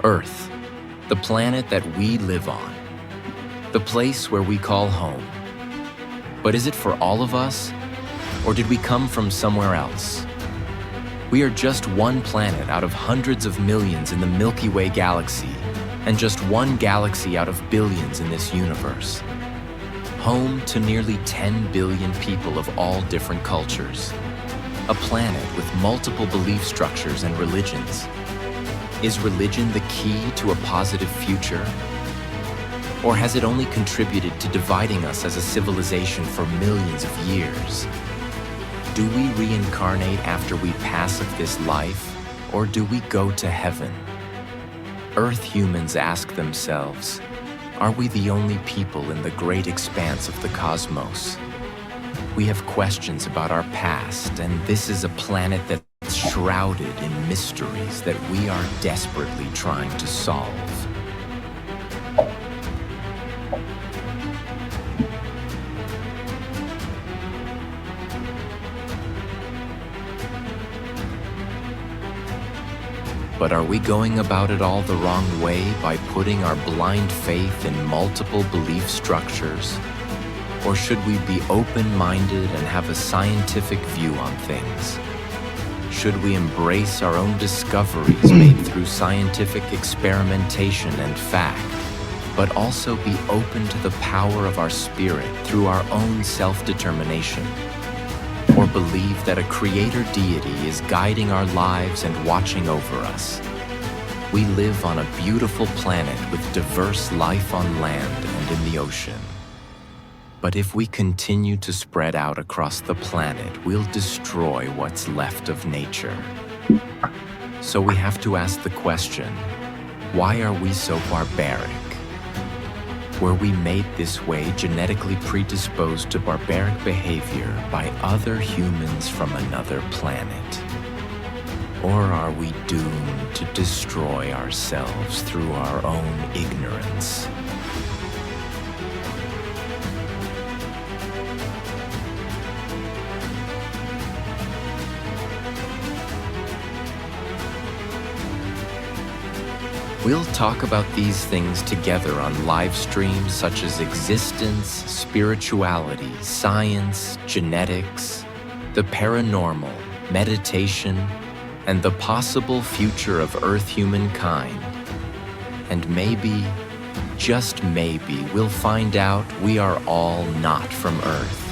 Earth, the planet that we live on, the place where we call home. But is it for all of us, or did we come from somewhere else? We are just one planet out of hundreds of millions in the Milky Way galaxy, and just one galaxy out of billions in this universe. Home to nearly 10 billion people of all different cultures. A planet with multiple belief structures and religions. Is religion the key to a positive future? Or has it only contributed to dividing us as a civilization for millions of years? Do we reincarnate after we pass of this life, or do we go to heaven? Earth humans ask themselves, are we the only people in the great expanse of the cosmos? We have questions about our past, and this is a planet that's shrouded in mysteries that we are desperately trying to solve. But are we going about it all the wrong way by putting our blind faith in multiple belief structures? Or should we be open-minded and have a scientific view on things? Should we embrace our own discoveries made through scientific experimentation and fact, but also be open to the power of our spirit through our own self-determination? Or believe that a creator deity is guiding our lives and watching over us? We live on a beautiful planet with diverse life on land and in the ocean. But if we continue to spread out across the planet, we'll destroy what's left of nature. So we have to ask the question, why are we so barbaric? Were we made this way genetically predisposed to barbaric behavior by other humans from another planet? Or are we doomed to destroy ourselves through our own ignorance? We'll talk about these things together on live streams such as existence, spirituality, science, genetics, the paranormal, meditation, and the possible future of Earth humankind. And maybe, just maybe, we'll find out we are all not from Earth.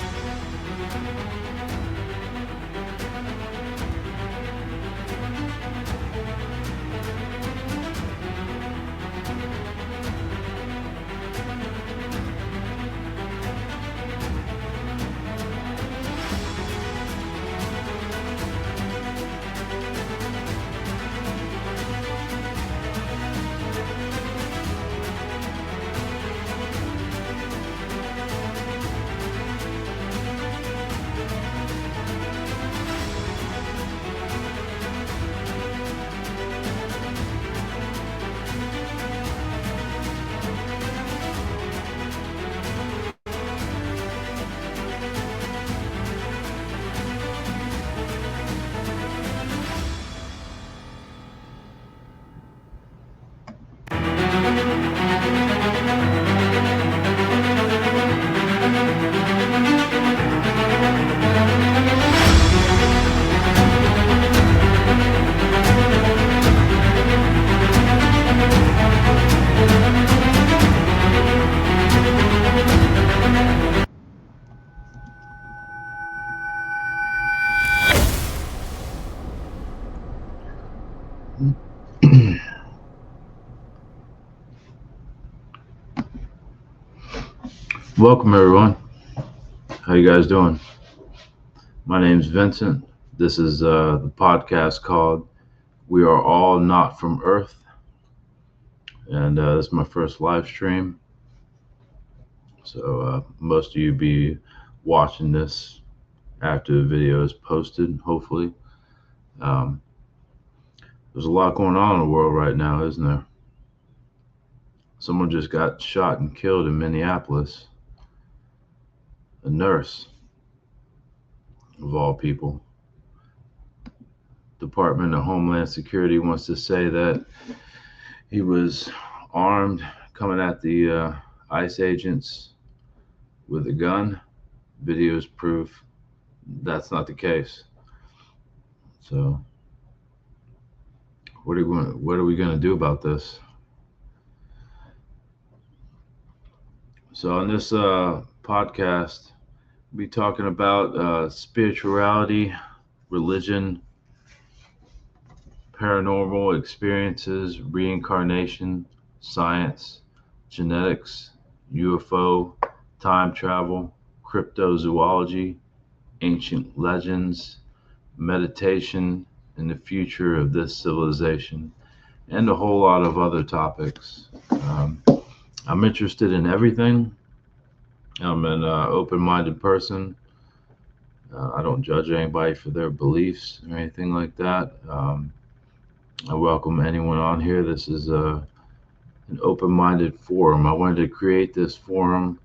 Welcome everyone. How you guys doing? My name's Vincent. This is the podcast called We Are All Not From Earth. And this is my first live stream. So most of you be watching this after the video is posted, hopefully. There's a lot going on in the world right now, isn't there? Someone just got shot and killed in Minneapolis. A nurse, of all people. Department of Homeland Security wants to say that he was armed, coming at the ICE agents with a gun. Videos prove that's not the case. So, what are we going to do about this? So, on this podcast, we'll be talking about spirituality, religion, paranormal experiences, reincarnation, science, genetics, UFO, time travel, cryptozoology, ancient legends, meditation, and the future of this civilization, and a whole lot of other topics. I'm interested in everything. I'm an open minded person. I don't judge anybody for their beliefs or anything like that. I welcome anyone on here. This is an open minded forum. I wanted to create this forum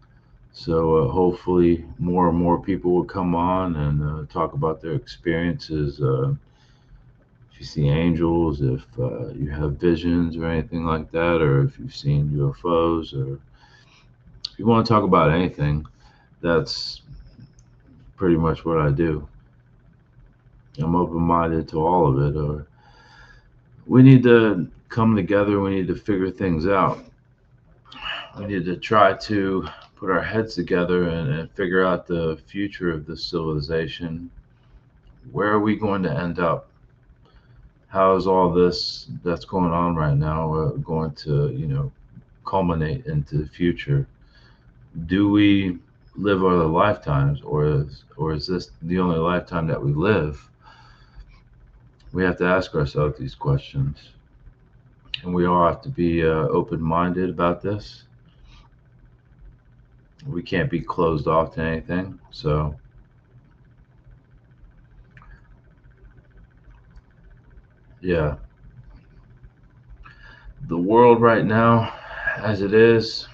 so hopefully more and more people will come on and talk about their experiences. If you see angels, if you have visions or anything like that, or if you've seen UFOs, or if you want to talk about anything, that's pretty much what I do. I'm open minded to all of it. Or we need to come together. We need to figure things out. We need to try to put our heads together and figure out the future of this civilization. Where are we going to end up? How is all this that's going on right now going to, culminate into the future? Do we live other lifetimes, or is this the only lifetime that we live? We have to ask ourselves these questions, and we all have to be open-minded about this. We can't be closed off to anything. So, yeah, the world right now, as it is,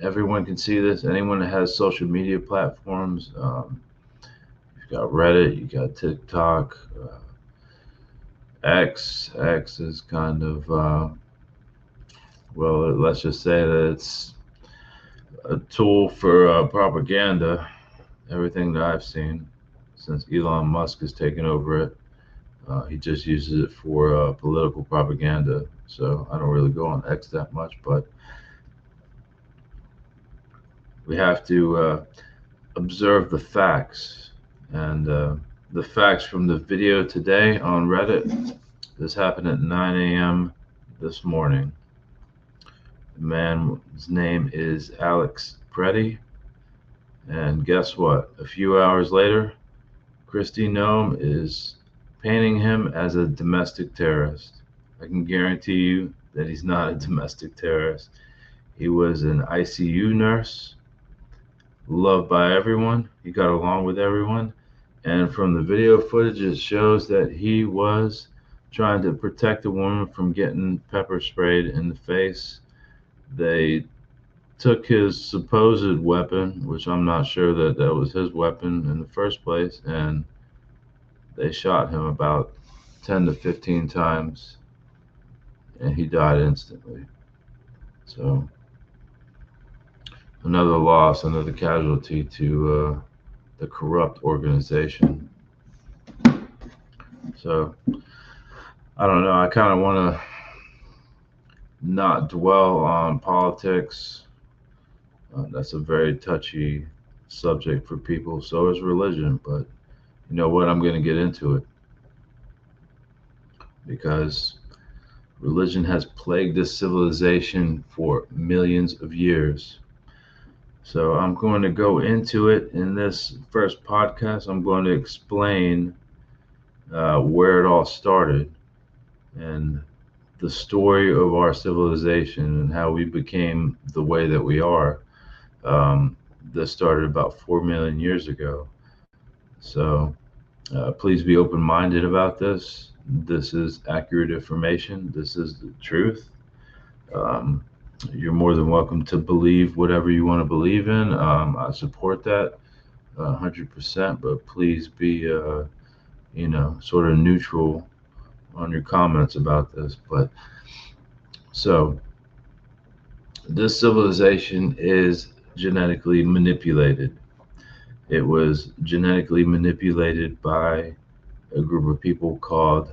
everyone can see this. Anyone that has social media platforms, you've got Reddit, you got TikTok, X is kind of, well, let's just say that it's a tool for propaganda. Everything that I've seen since Elon Musk has taken over it, he just uses it for political propaganda. So I don't really go on X that much, but we have to observe the facts. And the facts from the video today on Reddit, this happened at 9 a.m. this morning. The man's name is Alex Preddy. And guess what? A few hours later, Kristi Noem is painting him as a domestic terrorist. I can guarantee you that he's not a domestic terrorist. He was an ICU nurse, loved by everyone. He got along with everyone. And from the video footage, it shows that he was trying to protect a woman from getting pepper sprayed in the face. They took his supposed weapon, which I'm not sure that that was his weapon in the first place, and they shot him about 10 to 15 times, and he died instantly. So, another loss, another casualty to the corrupt organization. So, I don't know. I kind of want to not dwell on politics. That's a very touchy subject for people. So is religion. But you know what? I'm going to get into it because religion has plagued this civilization for millions of years. So I'm going to go into it in this first podcast. I'm going to explain where it all started and the story of our civilization and how we became the way that we are. This started about 4 million years ago. So please be open-minded about this. This is accurate information. This is the truth. You're more than welcome to believe whatever you want to believe in. I support that 100%, but please be, sort of neutral on your comments about this. But So this civilization is genetically manipulated. It was genetically manipulated by a group of people called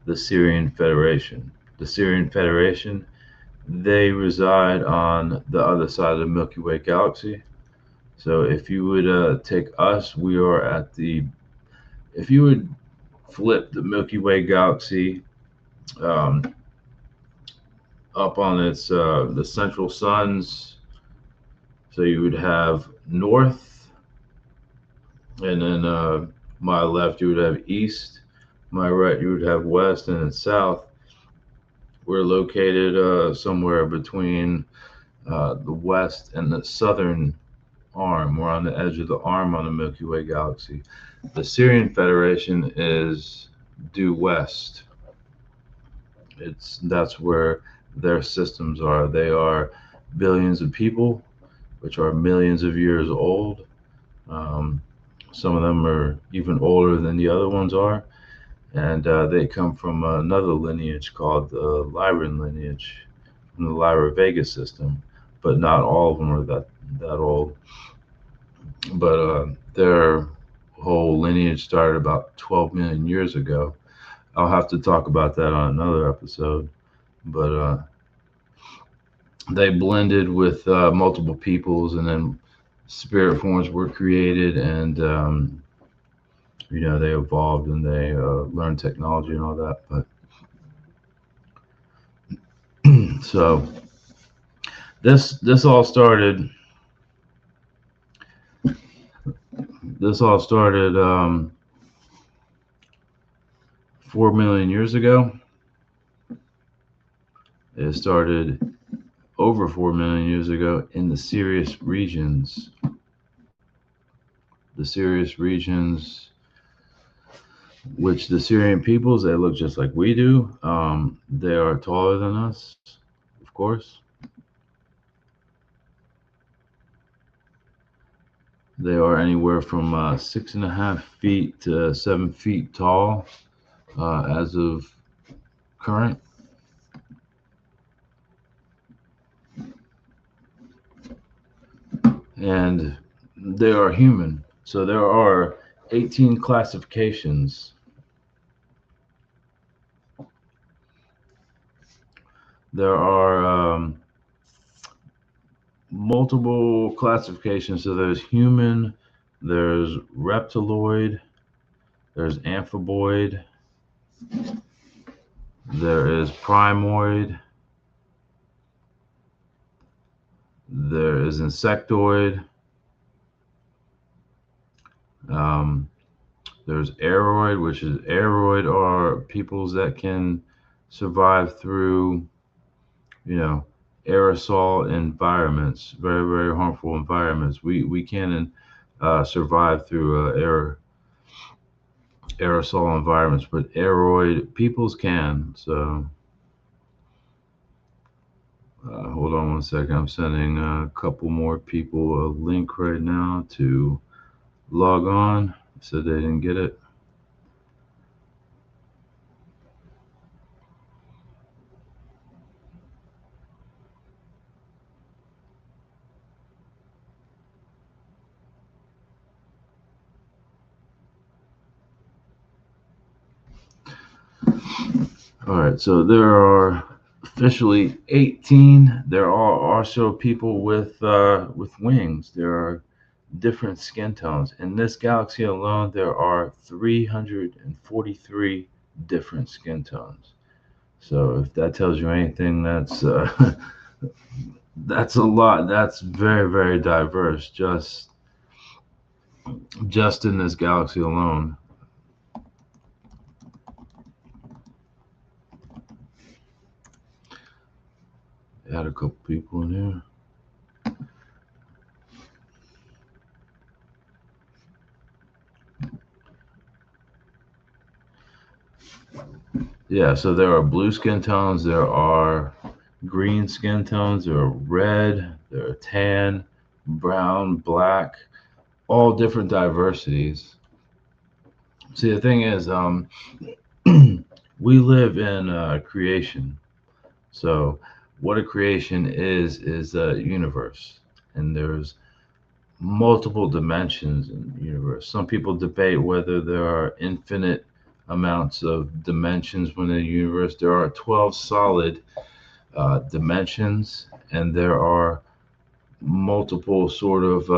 the Syrian Federation. The Syrian Federation, they reside on the other side of the Milky Way galaxy. So if you would take us, we are at the, if you would flip the Milky Way galaxy um, up on its the central suns, so you would have north, and then my left you would have east, my right you would have west, and then south. We're located somewhere between the west and the southern arm. We're on the edge of the arm on the Milky Way galaxy. The Syrian Federation is due west. That's where their systems are. They are billions of people, which are millions of years old. Um, some of them are even older than the other ones are, and they come from another lineage called the Lyran lineage, from the Lyra Vega system. But not all of them are that old. But their whole lineage started about 12 million years ago. I'll have to talk about that on another episode. But they blended with multiple peoples, and then spirit forms were created, and they evolved and they learned technology and all that. But so this all started. This all started 4 million years ago. It started over 4 million years ago in the Sirius regions. The Sirius regions, which the Syrian peoples, they look just like we do. They are taller than us, of course. They are anywhere from 6.5 feet to 7 feet tall as of current. And they are human. So there are 18 classifications. There are multiple classifications. So there's human, there's reptiloid, there's amphiboid, there is primoid, there is insectoid, there's aeroid, which is aeroid are peoples that can survive through, aerosol environments, very, very harmful environments. We can survive through aerosol environments, but aeroid peoples can. So hold on one second. I'm sending a couple more people a link right now to log on. Said they didn't get it. All right, so there are officially 18. There are also people with wings. There are different skin tones. In this galaxy alone, there are 343 different skin tones. So if that tells you anything, that's that's a lot. That's very, very diverse. Just in this galaxy alone. Add a couple people in here. Yeah, so there are blue skin tones, there are green skin tones, there are red, there are tan, brown, black, all different diversities. See, the thing is, we live in creation. So, what a creation is a universe, and there's multiple dimensions in the universe. Some people debate whether there are infinite amounts of dimensions within the universe. There are 12 solid dimensions, and there are multiple sort of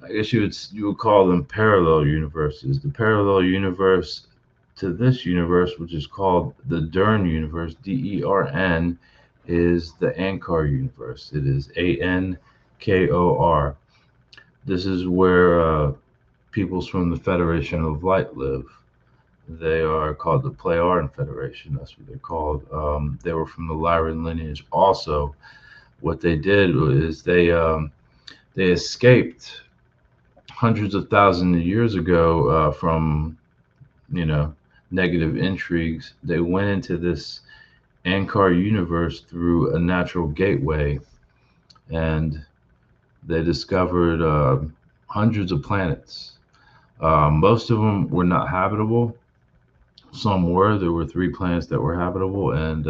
I guess you would call them parallel universes. The parallel universe to this universe, which is called the Dern universe, DERN, is the Ankar universe. It is ANKOR. This is where peoples from the Federation of Light live. They are called the Plejaren Federation. That's what they're called. They were from the Lyran lineage. Also, what they did is they escaped hundreds of thousands of years ago from you know negative intrigues. They went into this Ankar universe through a natural gateway, and they discovered hundreds of planets. Most of them were not habitable. Some were. There were three planets that were habitable, and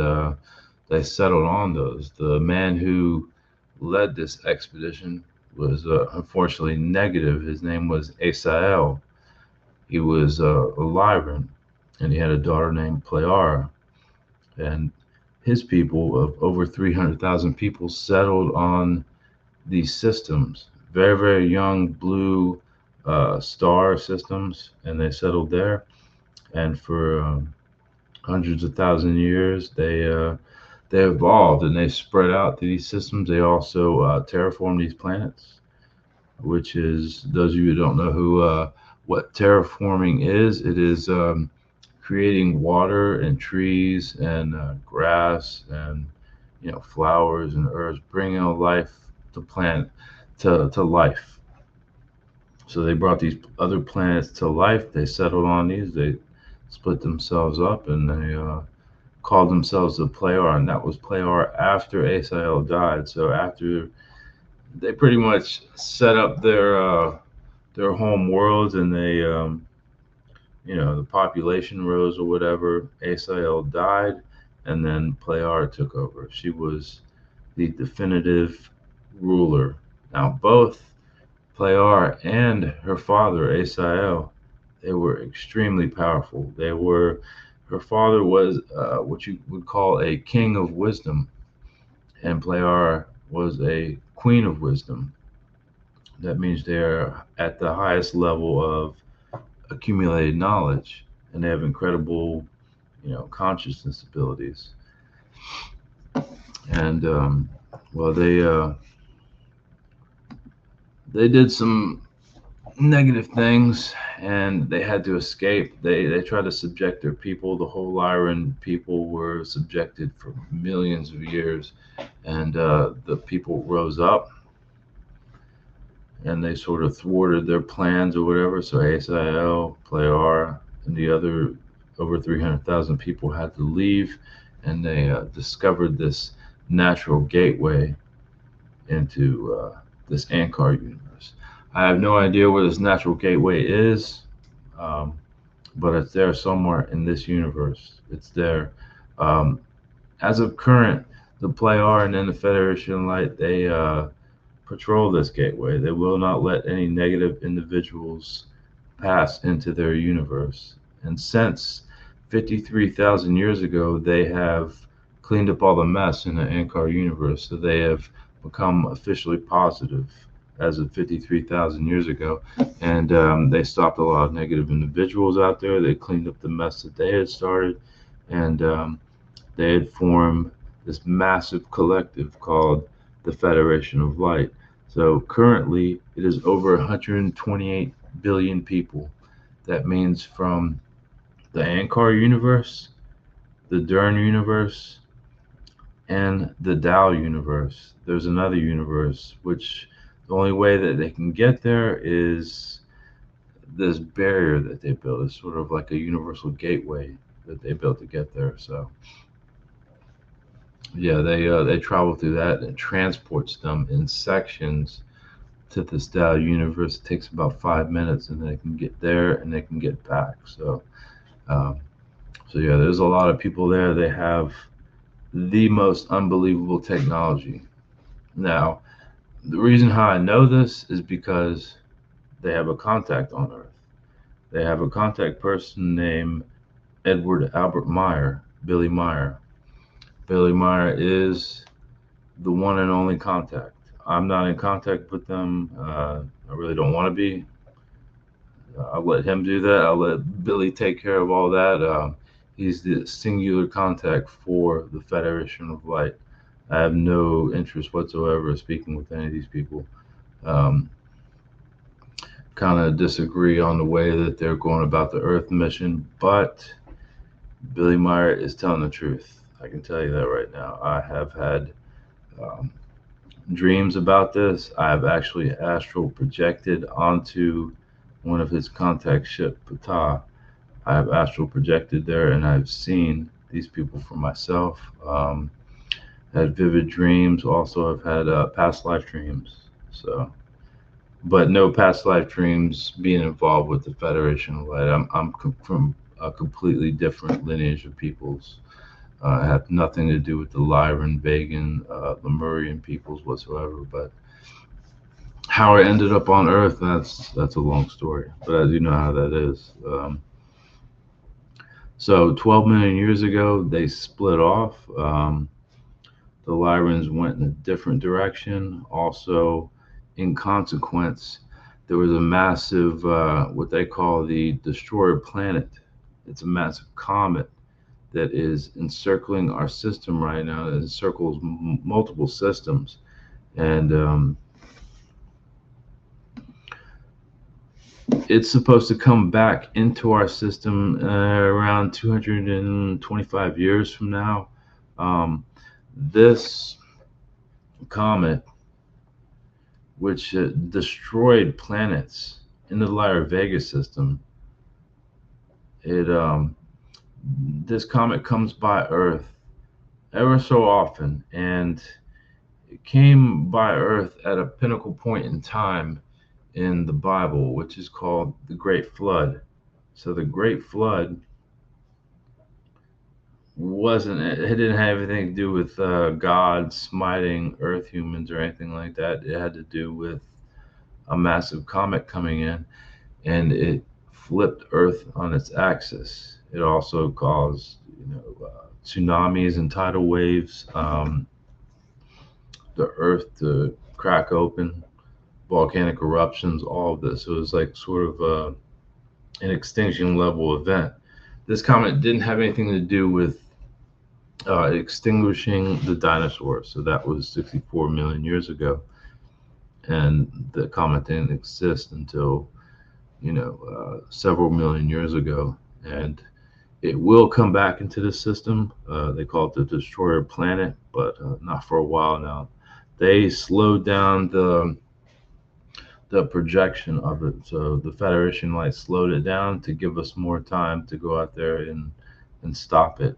they settled on those. The man who led this expedition was unfortunately negative. His name was Asael. He was a Lyran, and he had a daughter named Pleara. And his people of over 300,000 people settled on these systems, very, very young blue star systems, and they settled there. And for hundreds of thousand years, they evolved and they spread out to these systems. They also terraformed these planets, which is those of you who don't know who what terraforming is. It is creating water and trees and grass and flowers and herbs, bringing a life to planet to life. So they brought these other planets to life. They settled on these. They split themselves up and they called themselves the Plejaren. And that was Plejaren after Asael died. So after they pretty much set up their home worlds and they the population rose or whatever. Asael died, and then Pleara took over. She was the definitive ruler. Now, both Pleara and her father, Asael, they were extremely powerful. Her father was what you would call a king of wisdom, and Pleara was a queen of wisdom. That means they're at the highest level of accumulated knowledge, and they have incredible, consciousness abilities. And well, they did some negative things, and they had to escape. They tried to subject their people. The whole Lyran people were subjected for millions of years, and the people rose up and they sort of thwarted their plans or whatever. So Asael, Pleara, and the other over 300,000 people had to leave, and they discovered this natural gateway into this Ankar universe. I have no idea where this natural gateway is, but it's there somewhere in this universe. It's there. As of current, the Plejaren and the Federation of Light, they patrol this gateway. They will not let any negative individuals pass into their universe. And since 53,000 years ago, they have cleaned up all the mess in the Ankar universe. So they have become officially positive as of 53,000 years ago. And they stopped a lot of negative individuals out there. They cleaned up the mess that they had started. And they had formed this massive collective called the Federation of Light. So currently, it is over 128 billion people. That means from the Ankar universe, the Dern universe, and the Tao universe. There's another universe, which the only way that they can get there is this barrier that they built. It's sort of like a universal gateway that they built to get there. So yeah, they travel through that, and it transports them in sections to this Tao universe. It takes about 5 minutes, and they can get there and they can get back. So yeah, there's a lot of people there. They have the most unbelievable technology. Now, the reason how I know this is because they have a contact on Earth. They have a contact person named Edward Albert Meyer, Billy Meyer. Billy Meyer is the one and only contact. I'm not in contact with them. I really don't want to be. I'll let him do that. I'll let Billy take care of all that. He's the singular contact for the Federation of Light. I have no interest whatsoever in speaking with any of these people. Um, kind of disagree on the way that they're going about the Earth mission, but Billy Meyer is telling the truth. I can tell you that right now. I have had um, dreams about this. I have actually astral projected onto one of his contact ship, Ptah. I have astral projected there, and I've seen these people for myself. Had vivid dreams. Also, I've had past life dreams. So, but no past life dreams being involved with the Federation of Light. From a completely different lineage of peoples. Have nothing to do with the Lyran, Vegan, Lemurian peoples whatsoever. But how I ended up on Earth, that's a long story. But I do know how that is. So 12 million years ago, they split off. The Lyrans went in a different direction. Also, in consequence, there was a massive, what they call the destroyer planet. It's a massive comet that is encircling our system right now. It encircles multiple systems. And it's supposed to come back into our system around 225 years from now. This comet, which destroyed planets in the Lyra Vega system, this comet comes by Earth ever so often, and it came by Earth at a pinnacle point in time in the Bible, which is called the Great Flood. So the Great Flood it didn't have anything to do with God smiting Earth humans or anything like that. It had to do with a massive comet coming in, and it flipped Earth on its axis. It also caused, tsunamis and tidal waves, the Earth to crack open, volcanic eruptions, all of this. It was like sort of an extinction level event. This comet didn't have anything to do with extinguishing the dinosaurs. So that was 64 million years ago. And the comet didn't exist until, several million years ago. And it will come back into the system. They call it the destroyer planet, but not for a while now. They slowed down the projection of it. So the Federation Light slowed it down to give us more time to go out there and stop it.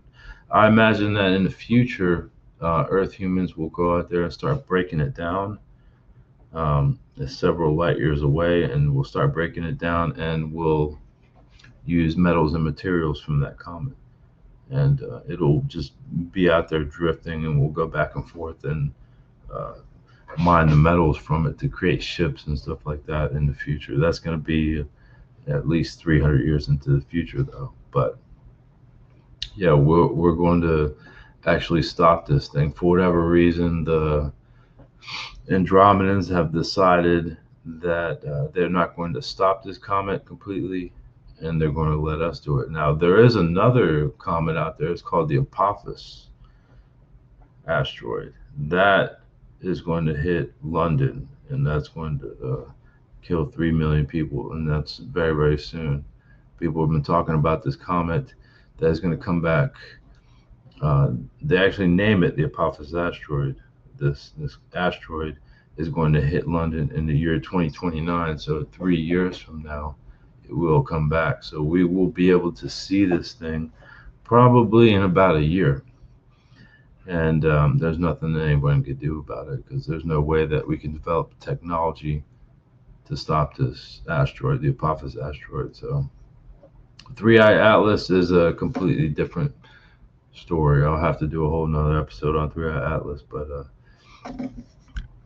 I imagine that in the future, Earth humans will go out there and start breaking it down. It's several light years away, and we'll start breaking it down, and we'll use metals and materials from that comet. And it'll just be out there drifting, and we'll go back and forth and mine the metals from it to create ships and stuff like that in the future. That's going to be at least 300 years into the future, though. But yeah, we're going to actually stop this thing. For whatever reason, the Andromedans have decided that they're not going to stop this comet completely, and they're going to let us do it. Now, there is another comet out there. It's called the Apophis asteroid. That is going to hit London, and that's going to kill 3 million people, and that's very, very soon. People have been talking about this comet that is going to come back. They actually name it the Apophis asteroid. This asteroid is going to hit London in the year 2029, so 3 years from now it will come back. So we will be able to see this thing probably in about a year. And there's nothing that anyone can do about it, because there's no way that we can develop technology to stop this asteroid, the Apophis asteroid. So 3i Atlas is a completely different story. I'll have to do a whole nother episode on Three Eye Atlas,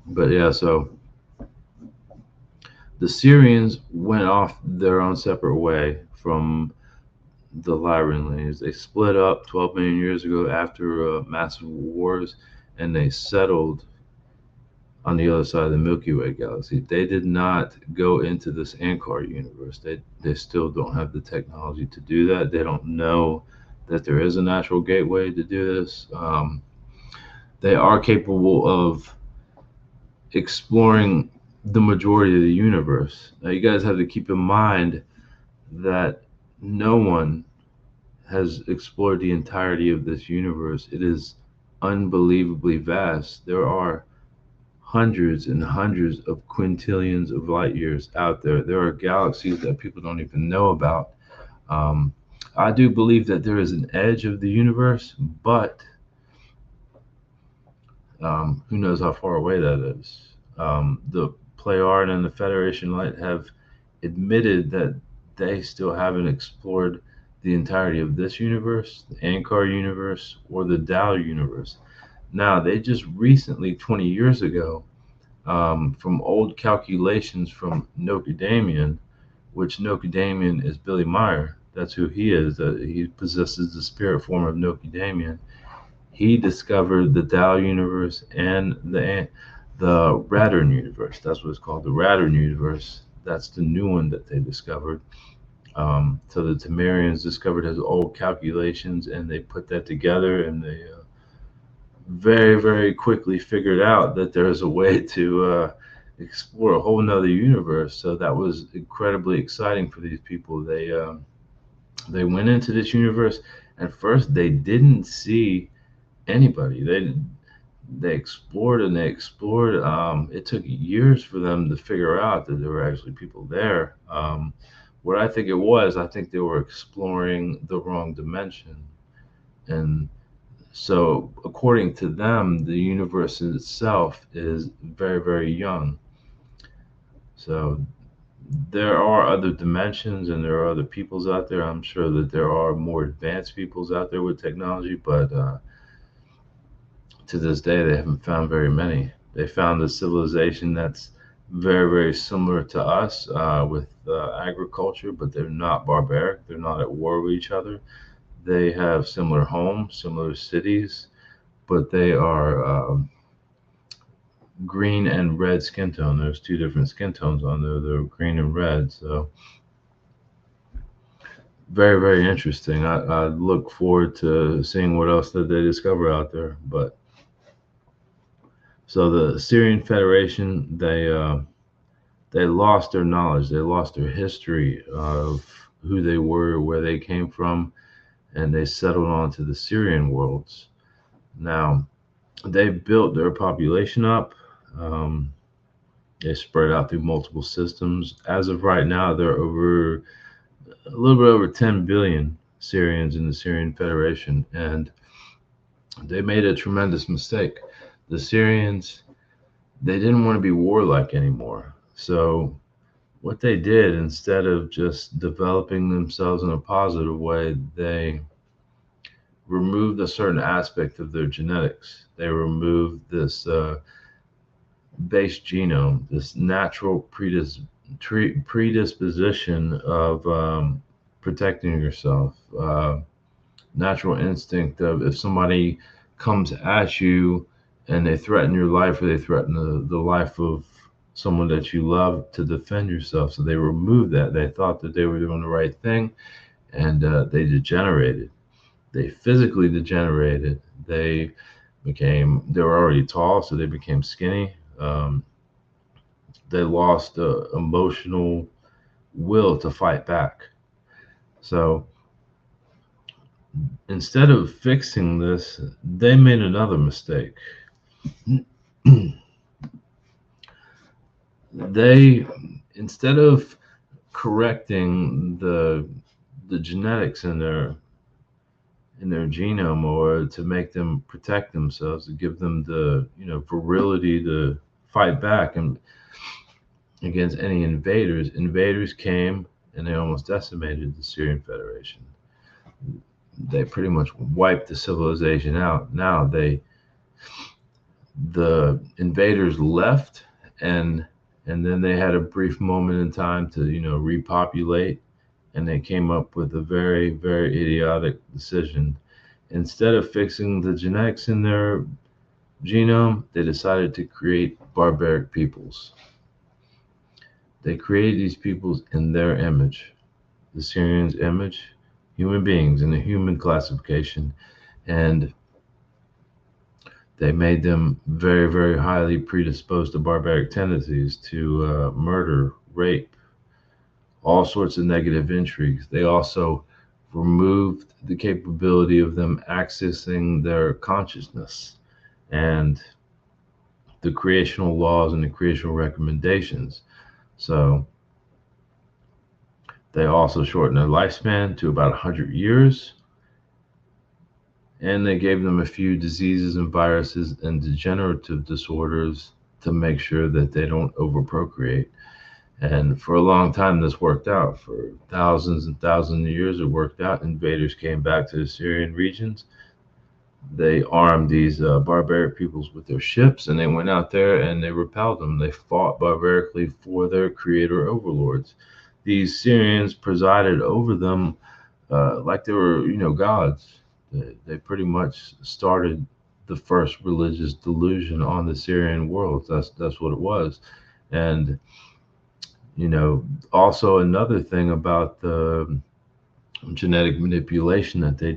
but yeah. So the Syrians went off their own separate way from the Lyrians. They split up 12 million years ago after massive wars, and they settled on the other side of the Milky Way galaxy. They did not go into this Ankar universe. They still don't have the technology to do that. They don't know that there is a natural gateway to do this. They are capable of exploring the majority of the universe. Now, you guys have to keep in mind that no one has explored the entirety of this universe. It is unbelievably vast. There are hundreds and hundreds of quintillions of light years out there. There are galaxies that people don't even know about. Um, I do believe that there is an edge of the universe, but who knows how far away that is? The Pleiad and the Federation Light have admitted that they still haven't explored the entirety of this universe, the Ankar universe, or the Tao universe. Now, they just recently, 20 years ago, from old calculations from Nokudamian, which Nokudamian is Billy Meyer. That's who he is. He possesses the spirit form of Nokudamian. He discovered the Tao universe and the Radern universe. That's what it's called, the Radern universe. That's the new one that they discovered. So the Tamarians discovered his old calculations, and they put that together, and they very, very quickly figured out that there's a way to explore a whole nother universe. So that was incredibly exciting for these people. They went into this universe. At first, they didn't see anybody. They explored and they explored. It took years for them to figure out that there were actually people there. What I think they were exploring the wrong dimension. And so, according to them, the universe itself is very, very young. So, there are other dimensions and there are other peoples out there. I'm sure that there are more advanced peoples out there with technology, but to this day, they haven't found very many. They found a civilization that's very, very similar to us with agriculture, but they're not barbaric. They're not at war with each other. They have similar homes, similar cities, but they are green and red skin tone. There's two different skin tones on there. They're green and red. So very, very interesting. I look forward to seeing what else that they discover out there. But so the Syrian Federation, they lost their knowledge. They lost their history of who they were, where they came from, and they settled onto the Syrian worlds. Now, they built their population up. Um, they spread out through multiple systems. As of right now, there are a little bit over 10 billion Syrians in the Syrian Federation, and they made a tremendous mistake. The Syrians, they didn't want to be warlike anymore. So what they did, instead of just developing themselves in a positive way, they removed a certain aspect of their genetics. They removed this base genome, this natural predisposition of protecting yourself, natural instinct of if somebody comes at you and they threaten your life or they threaten the life of someone that you love, to defend yourself. So they removed that. They thought that they were doing the right thing, and they degenerated. They physically degenerated. They were already tall, so they became skinny. They lost the emotional will to fight back. So instead of fixing this, they made another mistake. They, instead of correcting the genetics in their genome, or to make them protect themselves, to give them the virility to fight back and against any invaders. Invaders came and they almost decimated the Syrian Federation. they pretty much wiped the civilization out. Now the invaders left, and then they had a brief moment in time to repopulate, and they came up with a very, very idiotic decision. Instead of fixing the genetics in their genome, they decided to create barbaric peoples. They created these peoples in their image, the Syrians' image, human beings in a human classification, and they made them very, very highly predisposed to barbaric tendencies, to murder, rape, all sorts of negative intrigues. They also removed the capability of them accessing their consciousness and the creational laws and the creational recommendations. So they also shortened their lifespan to about 100 years. And they gave them a few diseases and viruses and degenerative disorders to make sure that they don't overprocreate. And for a long time, this worked out. For thousands and thousands of years, it worked out. Invaders came back to the Syrian regions. They armed these barbaric peoples with their ships, and they went out there and they repelled them. They fought barbarically for their creator overlords. These Syrians presided over them like they were, gods. They pretty much started the first religious delusion on the Syrian world. That's what it was. And also another thing about the genetic manipulation that they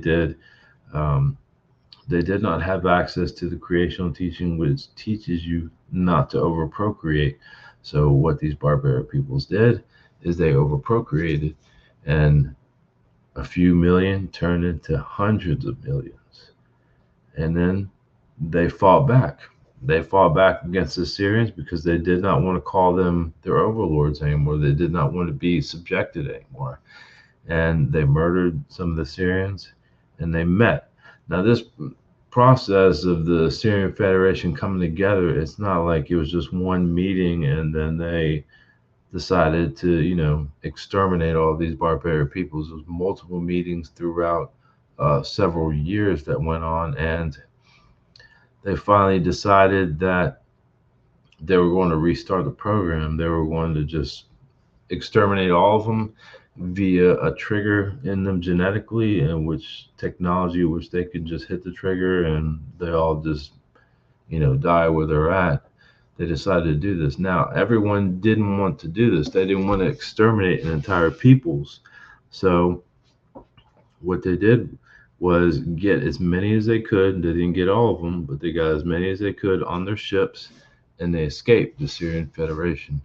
did not have access to the creational teaching, which teaches you not to overprocreate. So what these barbaric peoples did is they overprocreated, and a few million turned into hundreds of millions. And then they fought back. They fought back against the Syrians because they did not want to call them their overlords anymore. They did not want to be subjected anymore. And they murdered some of the Syrians, and they met. Now, this process of the Syrian Federation coming together, it's not like it was just one meeting and then they decided to, exterminate all these barbaric peoples. There was multiple meetings throughout several years that went on, and they finally decided that they were going to restart the program. They were going to just exterminate all of them via a trigger in them genetically, in which they could just hit the trigger and they all just, die where they're at. They decided to do this. Now, everyone didn't want to do this. They didn't want to exterminate an entire peoples. So what they did was get as many as they could. They didn't get all of them, but they got as many as they could on their ships, and they escaped the Syrian Federation.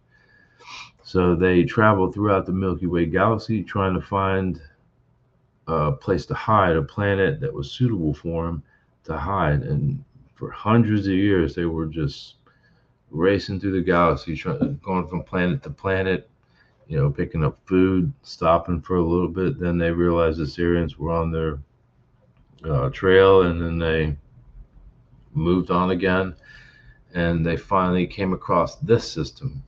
So they traveled throughout the Milky Way galaxy trying to find a place to hide, a planet that was suitable for them to hide. And for hundreds of years, they were just racing through the galaxy, going from planet to planet, picking up food, stopping for a little bit. Then they realized the Syrians were on their trail, and then they moved on again, and they finally came across this system,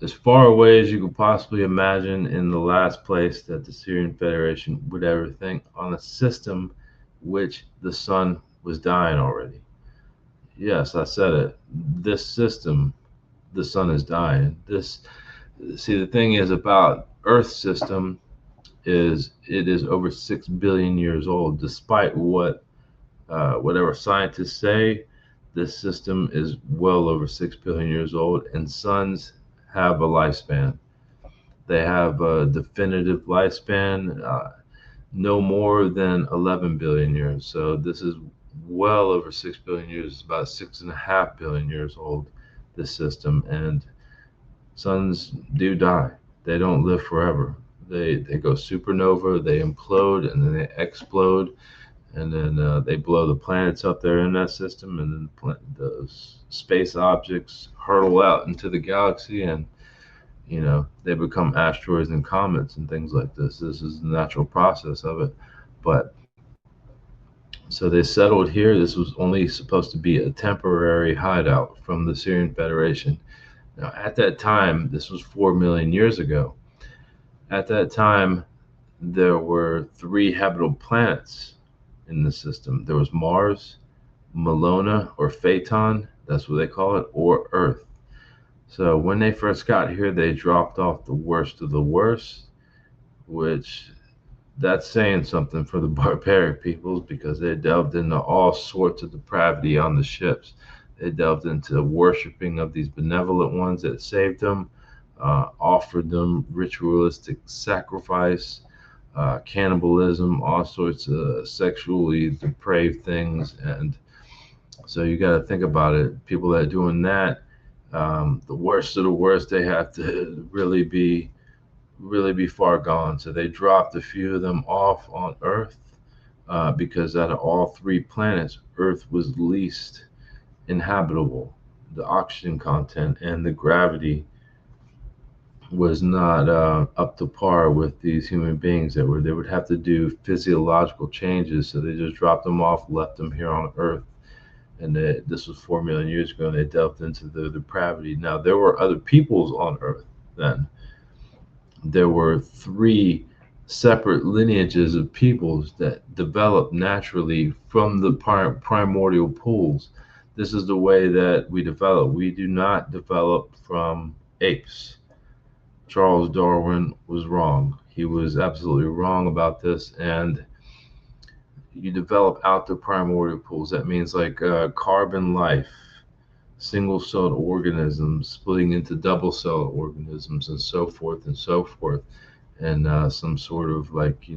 as far away as you could possibly imagine, in the last place that the Syrian Federation would ever think, on a system which the sun was dying already. Yes, I said it. This system, the sun is dying. The thing is about Earth system is it is over 6 billion years old. Despite whatever scientists say, this system is well over 6 billion years old, and suns have a lifespan. They have a definitive lifespan, no more than 11 billion years. So this is well over 6 billion years. It's about 6.5 billion years old, this system. And suns do die. They don't live forever. They go supernova, they implode, and then they explode, and then they blow the planets up there in that system, and then the space objects hurtle out into the galaxy, and they become asteroids and comets and things like this. This is the natural process of it. But so they settled here. This was only supposed to be a temporary hideout from the Syrian Federation. Now, at that time, this was 4 million years ago. At that time, there were three habitable planets in the system. There was Mars, Melona or Phaeton, that's what they call it, or Earth. So when they first got here, they dropped off the worst of the worst, which that's saying something for the barbaric peoples because they delved into all sorts of depravity on the ships. They delved into worshiping of these benevolent ones that saved them, offered them ritualistic sacrifice, cannibalism, all sorts of sexually depraved things. And so you got to think about it. People that are doing that, the worst of the worst, they have to really be far gone. So they dropped a few of them off on Earth because out of all three planets, Earth was least inhabitable. The oxygen content and the gravity was not up to par with these human beings that were. They would have to do physiological changes, so they just dropped them off, left them here on Earth. And this was 4 million years ago, and they delved into the depravity. Now there were other peoples on Earth then. There were three separate lineages of peoples that developed naturally from the primordial pools. This is the way that we develop. We do not develop from apes. Charles Darwin was wrong. He was absolutely wrong about this. And you develop out the primordial pools. That means like carbon life, single-celled organisms splitting into double-celled organisms, and so forth and so forth. And some sort of like,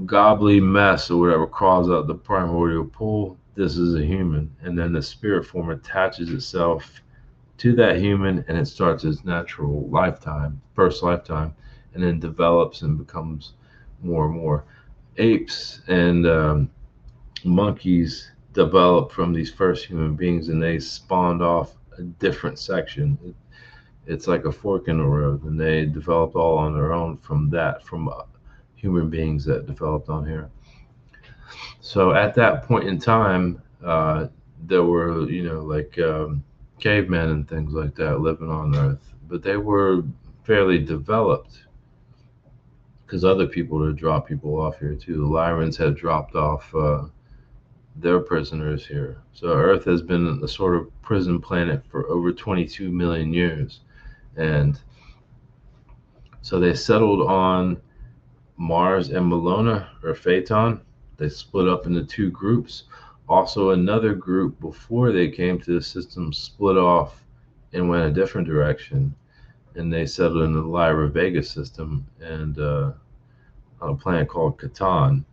gobbly mess or whatever crawls out the primordial pool. This is a human. And then the spirit form attaches itself to that human, and it starts its natural lifetime, first lifetime, and then develops and becomes more and more. Apes and monkeys developed from these first human beings, and they spawned off a different section. It's like a fork in the road, and they developed all on their own from that, from human beings that developed on here. So at that point in time, there were, cavemen and things like that living on Earth, but they were fairly developed because other people had dropped people off here too. The Lyrans had dropped off their prisoners here. So Earth has been a sort of prison planet for over 22 million years. And so they settled on Mars and Melona or Phaeton. They split up into two groups. Also, another group before they came to the system split off and went a different direction. And they settled in the Lyra Vega system and on a planet called Catan.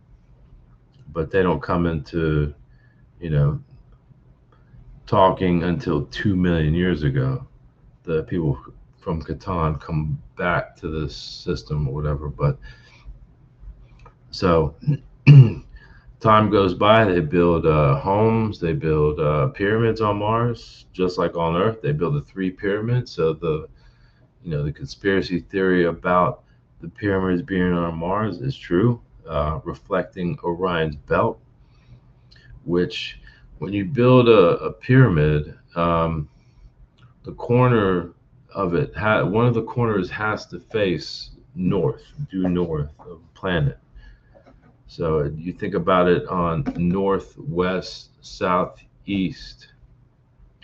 But they don't come into, talking until 2 million years ago. The people from Catan come back to this system or whatever. But so time goes by, they build homes, they build pyramids on Mars, just like on Earth. They build the three pyramids. So the conspiracy theory about the pyramids being on Mars is true, reflecting Orion's belt, which when you build a pyramid, the corner of it, one of the corners has to face north, due north of the planet. So you think about it on northwest, southeast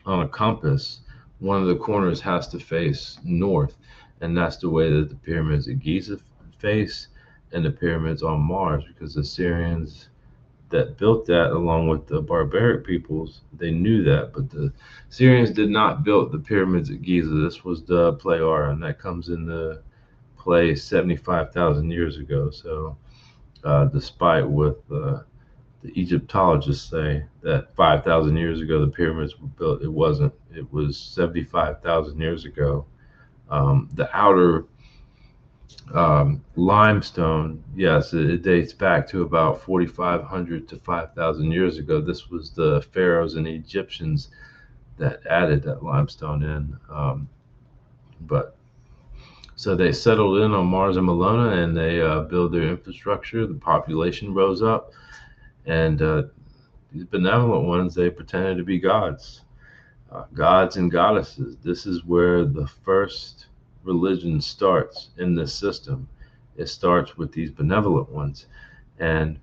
on a compass, one of the corners has to face north. And that's the way that the pyramids at Giza face and the pyramids on Mars, because the Syrians that built that along with the barbaric peoples, they knew that. But the Syrians did not build the pyramids at Giza. This was the Pleiara, and that comes into play 75,000 years ago. So despite what the Egyptologists say that 5,000 years ago the pyramids were built, it wasn't. It was 75,000 years ago. The outer limestone, yes, it dates back to about 4,500 to 5,000 years ago. This was the pharaohs and Egyptians that added that limestone in. But so they settled in on Mars and Melona, and they built their infrastructure. The population rose up, and these benevolent ones, they pretended to be gods. Gods and goddesses. This is where the first religion starts in this system. It starts with these benevolent ones, and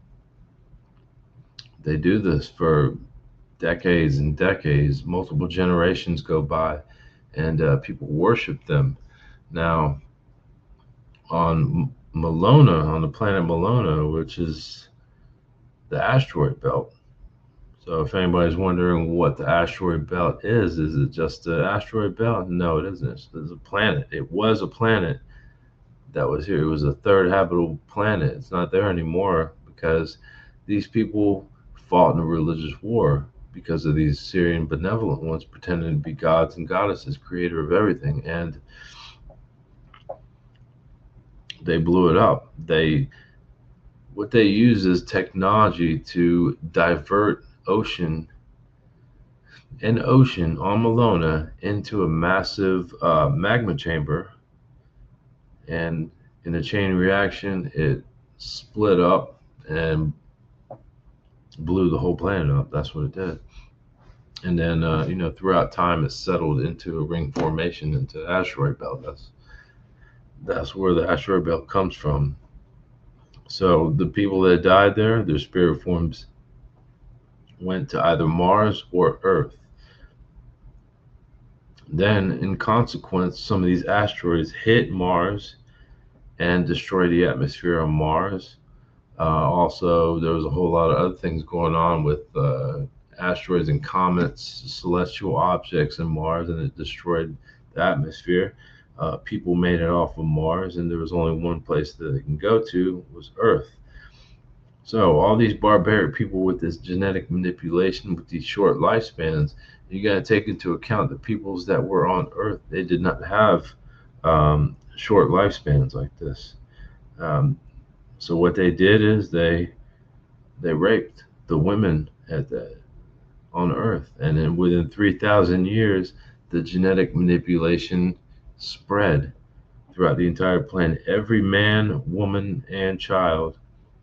they do this for decades and decades. Multiple generations go by, and people worship them. Now, on Malona, on the planet Malona, which is the asteroid belt. So, if anybody's wondering what the asteroid belt is it just the asteroid belt? No, it isn't. It's a planet. It was a planet that was here. It was a third habitable planet. It's not there anymore because these people fought in a religious war because of these Syrian benevolent ones pretending to be gods and goddesses, creator of everything, and they blew it up. What they use is technology to divert an ocean on Malona into a massive magma chamber, and in a chain reaction, it split up and blew the whole planet up. That's what it did. And then, throughout time, it settled into a ring formation into the asteroid belt. That's where the asteroid belt comes from. So the people that died there, their spirit forms went to either Mars or Earth. Then, in consequence, some of these asteroids hit Mars and destroyed the atmosphere on Mars. Also, there was a whole lot of other things going on with asteroids and comets, celestial objects in Mars, and it destroyed the atmosphere. People made it off of Mars, and there was only one place that they can go to was Earth. So all these barbaric people with this genetic manipulation, with these short lifespans, you got to take into account the peoples that were on Earth. They did not have short lifespans like this. Um, so what they did is they raped the women on Earth, and then within 3,000 years, the genetic manipulation spread throughout the entire planet. Every man, woman, and child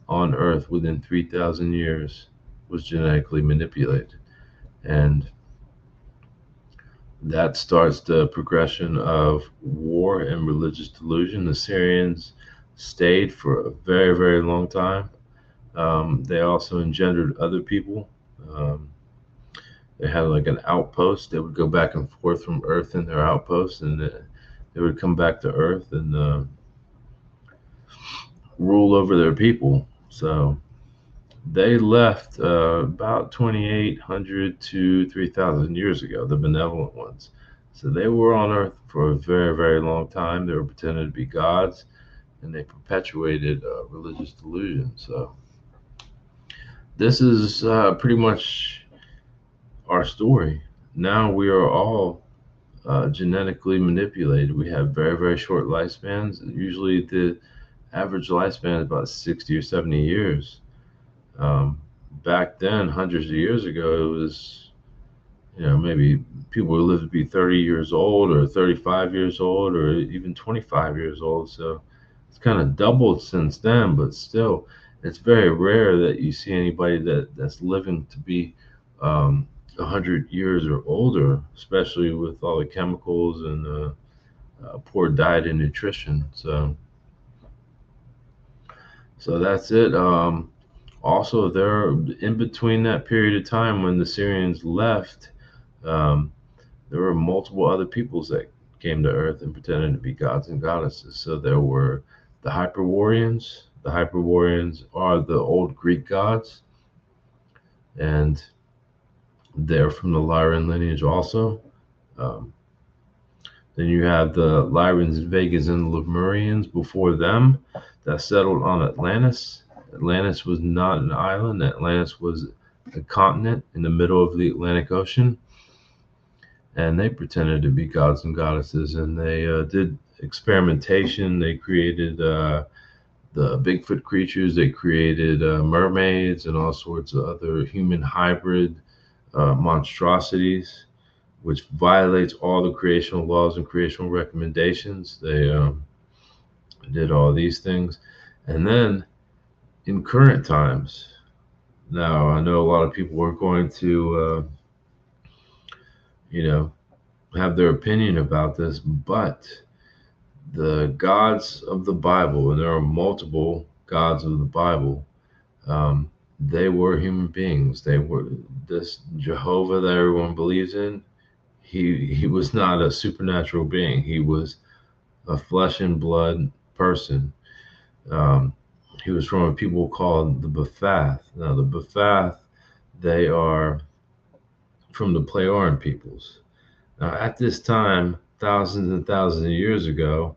on Earth within 3,000 years was genetically manipulated, and that starts the progression of war and religious delusion. The Syrians stayed for a very, very long time. They also engendered other people. Um, they had like an outpost. They would go back and forth from Earth in their outpost, and they would come back to Earth and rule over their people. So they left about 2,800 to 3,000 years ago, the benevolent ones. So they were on Earth for a very, very long time. They were pretending to be gods, and they perpetuated religious delusion. So this is pretty much our story. Now we are all genetically manipulated. We have very, very short lifespans. Usually the average lifespan is about 60 or 70 years. Um, Back then, hundreds of years ago, it was, maybe people would live to be 30 years old or 35 years old or even 25 years old. So it's kind of doubled since then, but still, it's very rare that you see anybody that's living to be 100 years or older, especially with all the chemicals and poor diet and nutrition. So that's it. Also, there in between that period of time when the Syrians left, um, there were multiple other peoples that came to Earth and pretended to be gods and goddesses. So there were the Hyperboreans. The Hyperboreans are the old Greek gods, and they're from the Lyran lineage also. Um, then you have the Lyrans, Vegas, and Lemurians before them that settled on Atlantis. Atlantis was not an island. Atlantis was a continent in the middle of the Atlantic Ocean, and they pretended to be gods and goddesses, and they did experimentation. They created the Bigfoot creatures. They created mermaids and all sorts of other human hybrid monstrosities, which violates all the creational laws and creational recommendations. They did all these things. And then in current times, now I know a lot of people are going to, have their opinion about this, but The gods of the Bible, and there are multiple gods of the Bible, um, they were human beings. They were this Jehovah that everyone believes in. He was not a supernatural being. He was a flesh and blood person. Um, he was from a people called the Bephath. Now, the Bephath, they are from the Playaran peoples. Now, at this time, thousands and thousands of years ago,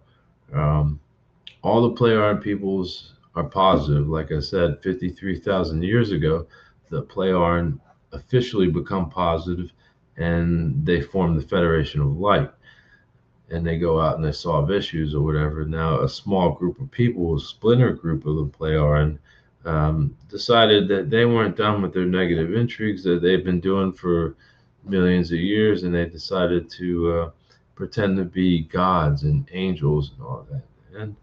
um, all the Playaran peoples are positive. Like I said, 53,000 years ago, the Playaran officially become positive, and they form the Federation of Light. And they go out and they solve issues or whatever. Now, a small group of people, a splinter group of the Playaran, decided that they weren't done with their negative intrigues that they've been doing for millions of years, and they decided to pretend to be gods and angels and all that. And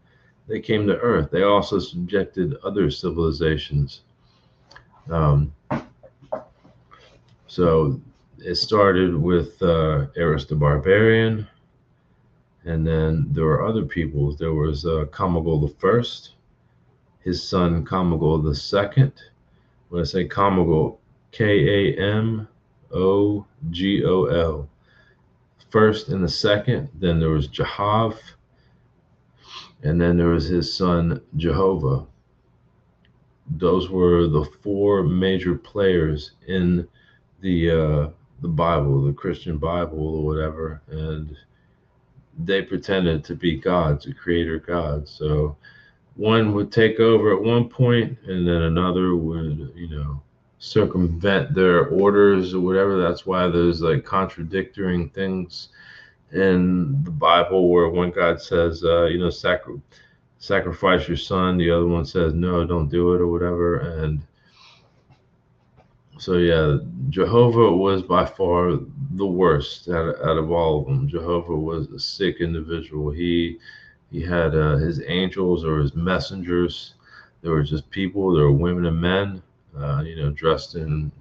they came to Earth. They also subjected other civilizations. Um, so it started with Eris the Barbarian, and then there were other peoples. There was Kamagol the First, his son Kamagol the Second. When I say Kamagol, Kamogol, first and the second. Then there was Jahav, and then there was his son Jehovah. Those were the four major players in the Bible, the Christian Bible or whatever, and they pretended to be gods, a creator god. So one would take over at one point, and then another would, circumvent their orders or whatever. That's why there's like contradicting things in the Bible, where one God says, sacrifice your son, the other one says, no, don't do it or whatever. And so, yeah, Jehovah was by far the worst out of all of them. Jehovah was a sick individual. He had his angels or his messengers. There were just people. There were women and men, dressed in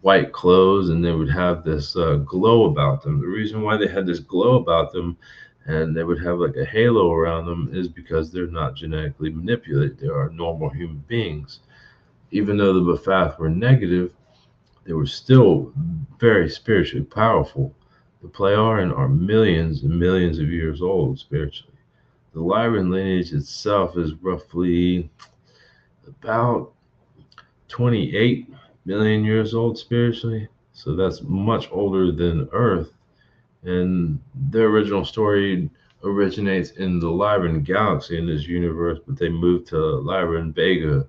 white clothes, and they would have this glow about them. The reason why they had this glow about them, and they would have like a halo around them, is because they're not genetically manipulated. They are normal human beings. Even though the Bephath were negative, they were still very spiritually powerful. The Playaran are millions and millions of years old spiritually. The Lyran lineage itself is roughly about 28 million years old spiritually. So that's much older than Earth. And their original story originates in the Lyran galaxy, in this universe, but they moved to Lyran Vega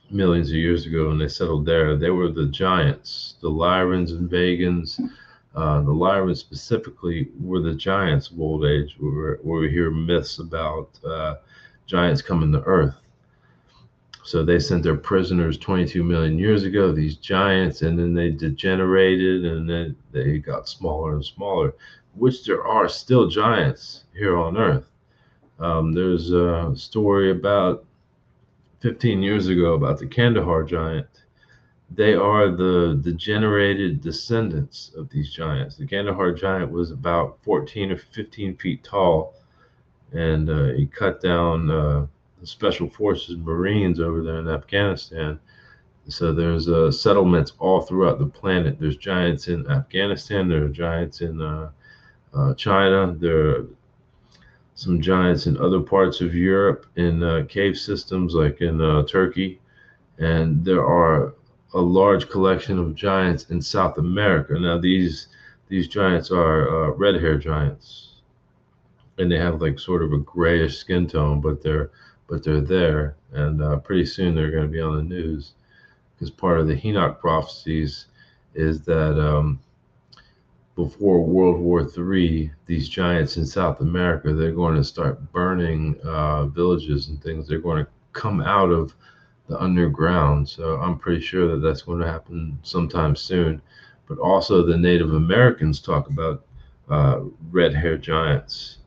millions of years ago, and they settled there. They were the giants, the Lyrans and Vegans. The Lyrans specifically were the giants of old age, where we hear myths about giants coming to Earth. So they sent their prisoners 22 million years ago, these giants, and then they degenerated, and then they got smaller and smaller, which there are still giants here on Earth. There's a story about 15 years ago about the Kandahar giant. They are the degenerated descendants of these giants. The Kandahar giant was about 14 or 15 feet tall, and he cut down the Special Forces Marines over there in Afghanistan. So there's settlements all throughout the planet. There's giants in Afghanistan. There are giants in China. There are some giants in other parts of Europe, in cave systems like in Turkey. And there are a large collection of giants in South America. Now, these giants are red hair giants, and they have like sort of a grayish skin tone, but they're there, and pretty soon they're going to be on the news, because part of the Enoch prophecies is that before World War III, these giants in South America, they're going to start burning villages and things. They're going to come out of the underground. So I'm pretty sure that that's going to happen sometime soon. But also the Native Americans talk about red-haired giants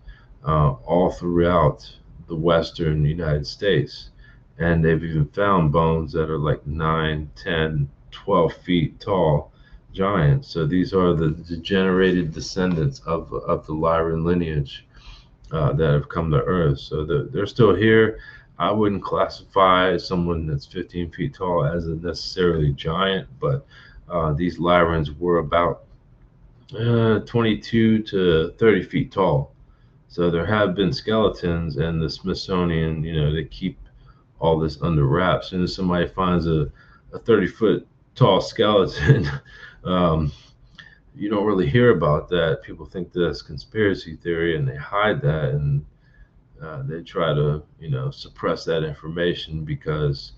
all throughout the Western United States. And they've even found bones that are like 9, 10, 12 feet tall. giants. So these are the degenerated descendants of the Lyran lineage that have come to Earth. So they're still here. I wouldn't classify someone that's 15 feet tall as a necessarily giant, but these Lyrans were about 22 to 30 feet tall. So there have been skeletons, and the Smithsonian, they keep all this under wraps. And if somebody finds a 30-foot tall skeleton, um, you don't really hear about that. People think that's conspiracy theory, and they hide that, and they try to, suppress that information because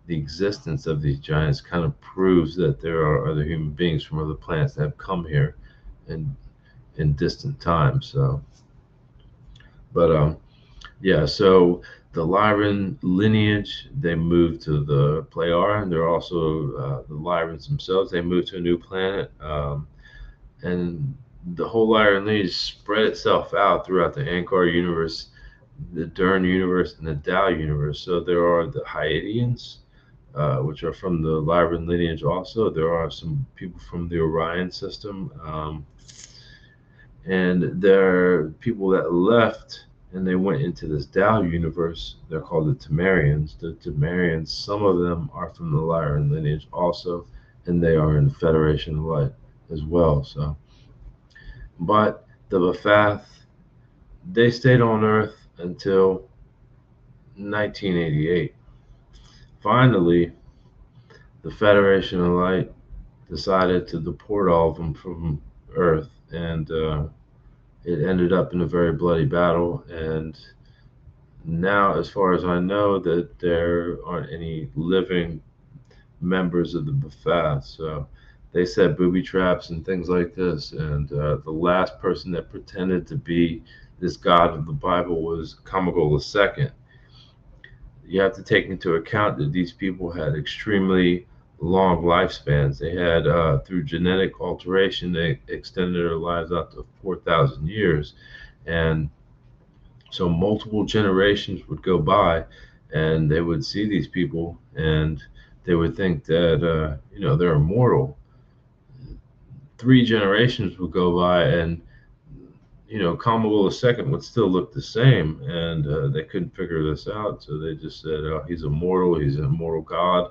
the existence of these giants kind of proves that there are other human beings from other planets that have come here in distant times. So, but yeah. So the Lyran lineage, they moved to the Pleiar, and they're also the Lyrans themselves. They moved to a new planet. And the whole Lyran lineage spread itself out throughout the Ankar universe, the Dern universe, and the Dow universe. So there are the Hyadians, which are from the Lyran lineage also. There are some people from the Orion system. And there are people that left and they went into this Dow universe. They're called the Temerians. The Temerians, some of them are from the Lyran lineage also, and they are in the Federation of Light as well. So, but the Ba'ath, they stayed on Earth until 1988. Finally, the Federation of Light decided to deport all of them from Earth, and it ended up in a very bloody battle. And now, as far as I know, that there aren't any living members of the Ba'ath. So they set booby traps and things like this. And the last person that pretended to be this god of the Bible was Kamagol II. You have to take into account that these people had extremely long lifespans. They had, through genetic alteration, they extended their lives out to 4,000 years. And so multiple generations would go by and they would see these people and they would think that, they're immortal. 3 generations would go by and Kamala II would still look the same, and they couldn't figure this out. So they just said, "Oh, he's immortal. He's an immortal god."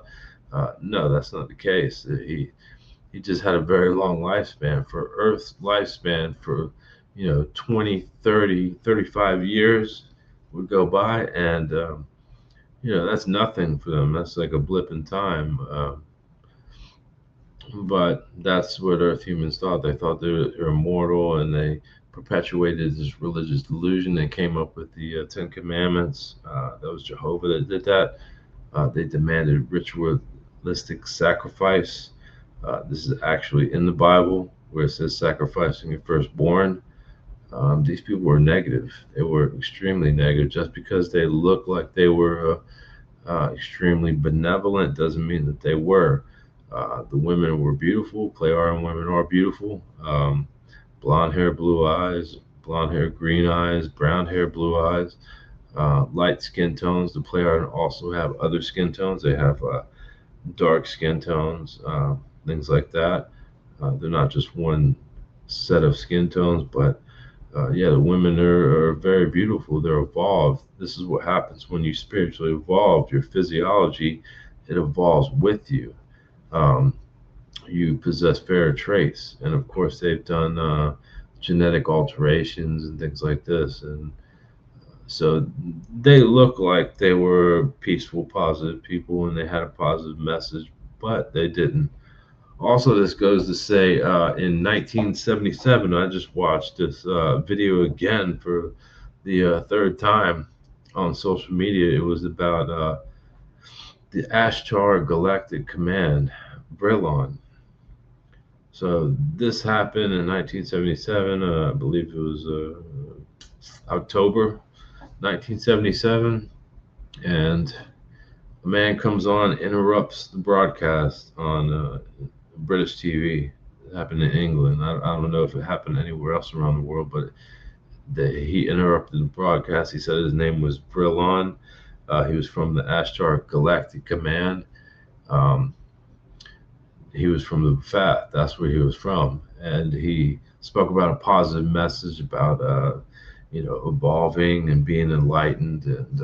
No, that's not the case. He just had a very long lifespan. For Earth's lifespan, for 20, 30, 35 years would go by, and that's nothing for them. That's like a blip in time. But that's what Earth humans thought. They thought they were immortal, and they perpetuated this religious delusion. They came up with the Ten Commandments. That was Jehovah that did that. They demanded ritualistic sacrifice. This is actually in the Bible where it says sacrificing your firstborn. These people were negative. They were extremely negative. Just because they looked like they were extremely benevolent doesn't mean that they were. The women were beautiful. Pleiadian women are beautiful. Blonde hair, blue eyes, blonde hair, green eyes, brown hair, blue eyes, light skin tones. The Pleiadian also have other skin tones. They have dark skin tones, things like that. They're not just one set of skin tones, but yeah, the women are very beautiful. They're evolved. This is what happens when you spiritually evolve. Your physiology, it evolves with you. You possess fairer traits, and of course they've done genetic alterations and things like this, and so they look like they were peaceful, positive people, and they had a positive message, but they didn't. Also, this goes to say, in 1977, I just watched this video again for the third time on social media. It was about the Ashtar Galactic Command, Brillon. So this happened in 1977. I believe it was October 1977, and a man comes on, interrupts the broadcast on British TV. It happened in England. I don't know if it happened anywhere else around the world, but he interrupted the broadcast. He said his name was Brillon. He was from the Ashtar Galactic Command. Um, he was from the Ba'ath. That's where he was from, and he spoke about a positive message about evolving and being enlightened, and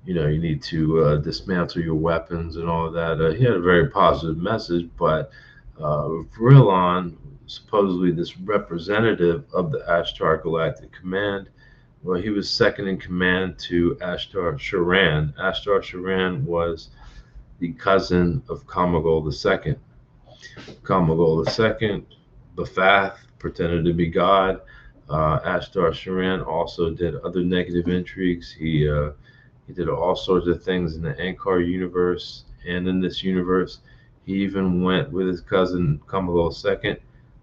you need to dismantle your weapons and all of that. He had a very positive message, but Vrillon, supposedly this representative of the Ashtar Galactic Command, well, he was second in command to Ashtar Sharan. Ashtar Sharan was the cousin of Kamagol II. Kamagol II, Ba'ath, pretended to be God. Ashtar Sharan also did other negative intrigues. He did all sorts of things in the Ankar universe and in this universe. He even went with his cousin Kamagol II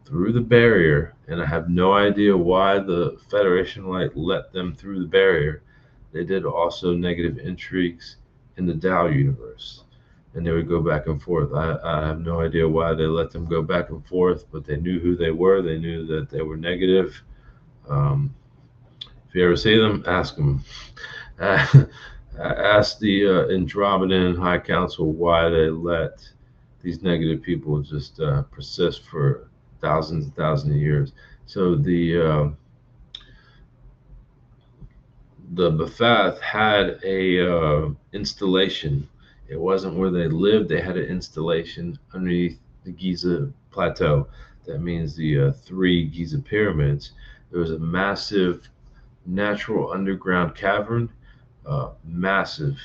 through the barrier, and I have no idea why the Federation Light let them through the barrier. They did also negative intrigues in the Tao universe, and they would go back and forth. I have no idea why they let them go back and forth, but they knew who they were. They knew that they were negative. If you ever see them, ask them. Ask the Andromedan High Council why they let these negative people just persist for thousands and thousands of years. So the Ba'ath had a installation. It wasn't where they lived. They had an installation underneath the Giza Plateau. That means the three Giza pyramids. There was a massive natural underground cavern, massive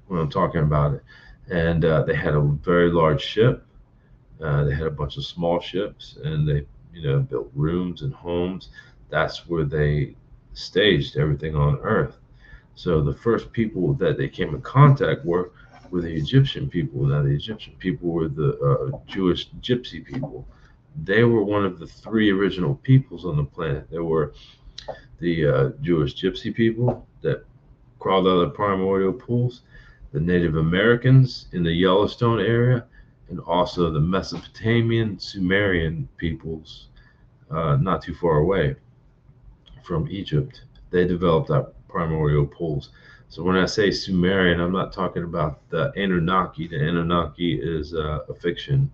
when I'm talking about it. And they had a very large ship. They had a bunch of small ships, and they, built rooms and homes. That's where they staged everything on Earth. So the first people that they came in contact were the Egyptian people. Now, the Egyptian people were the Jewish gypsy people. They were one of the three original peoples on the planet. There were the Jewish gypsy people that crawled out of the primordial pools, the Native Americans in the Yellowstone area, and also the Mesopotamian Sumerian peoples not too far away from Egypt. They developed our primordial pools. So when I say Sumerian, I'm not talking about the Anunnaki. The Anunnaki is a fiction.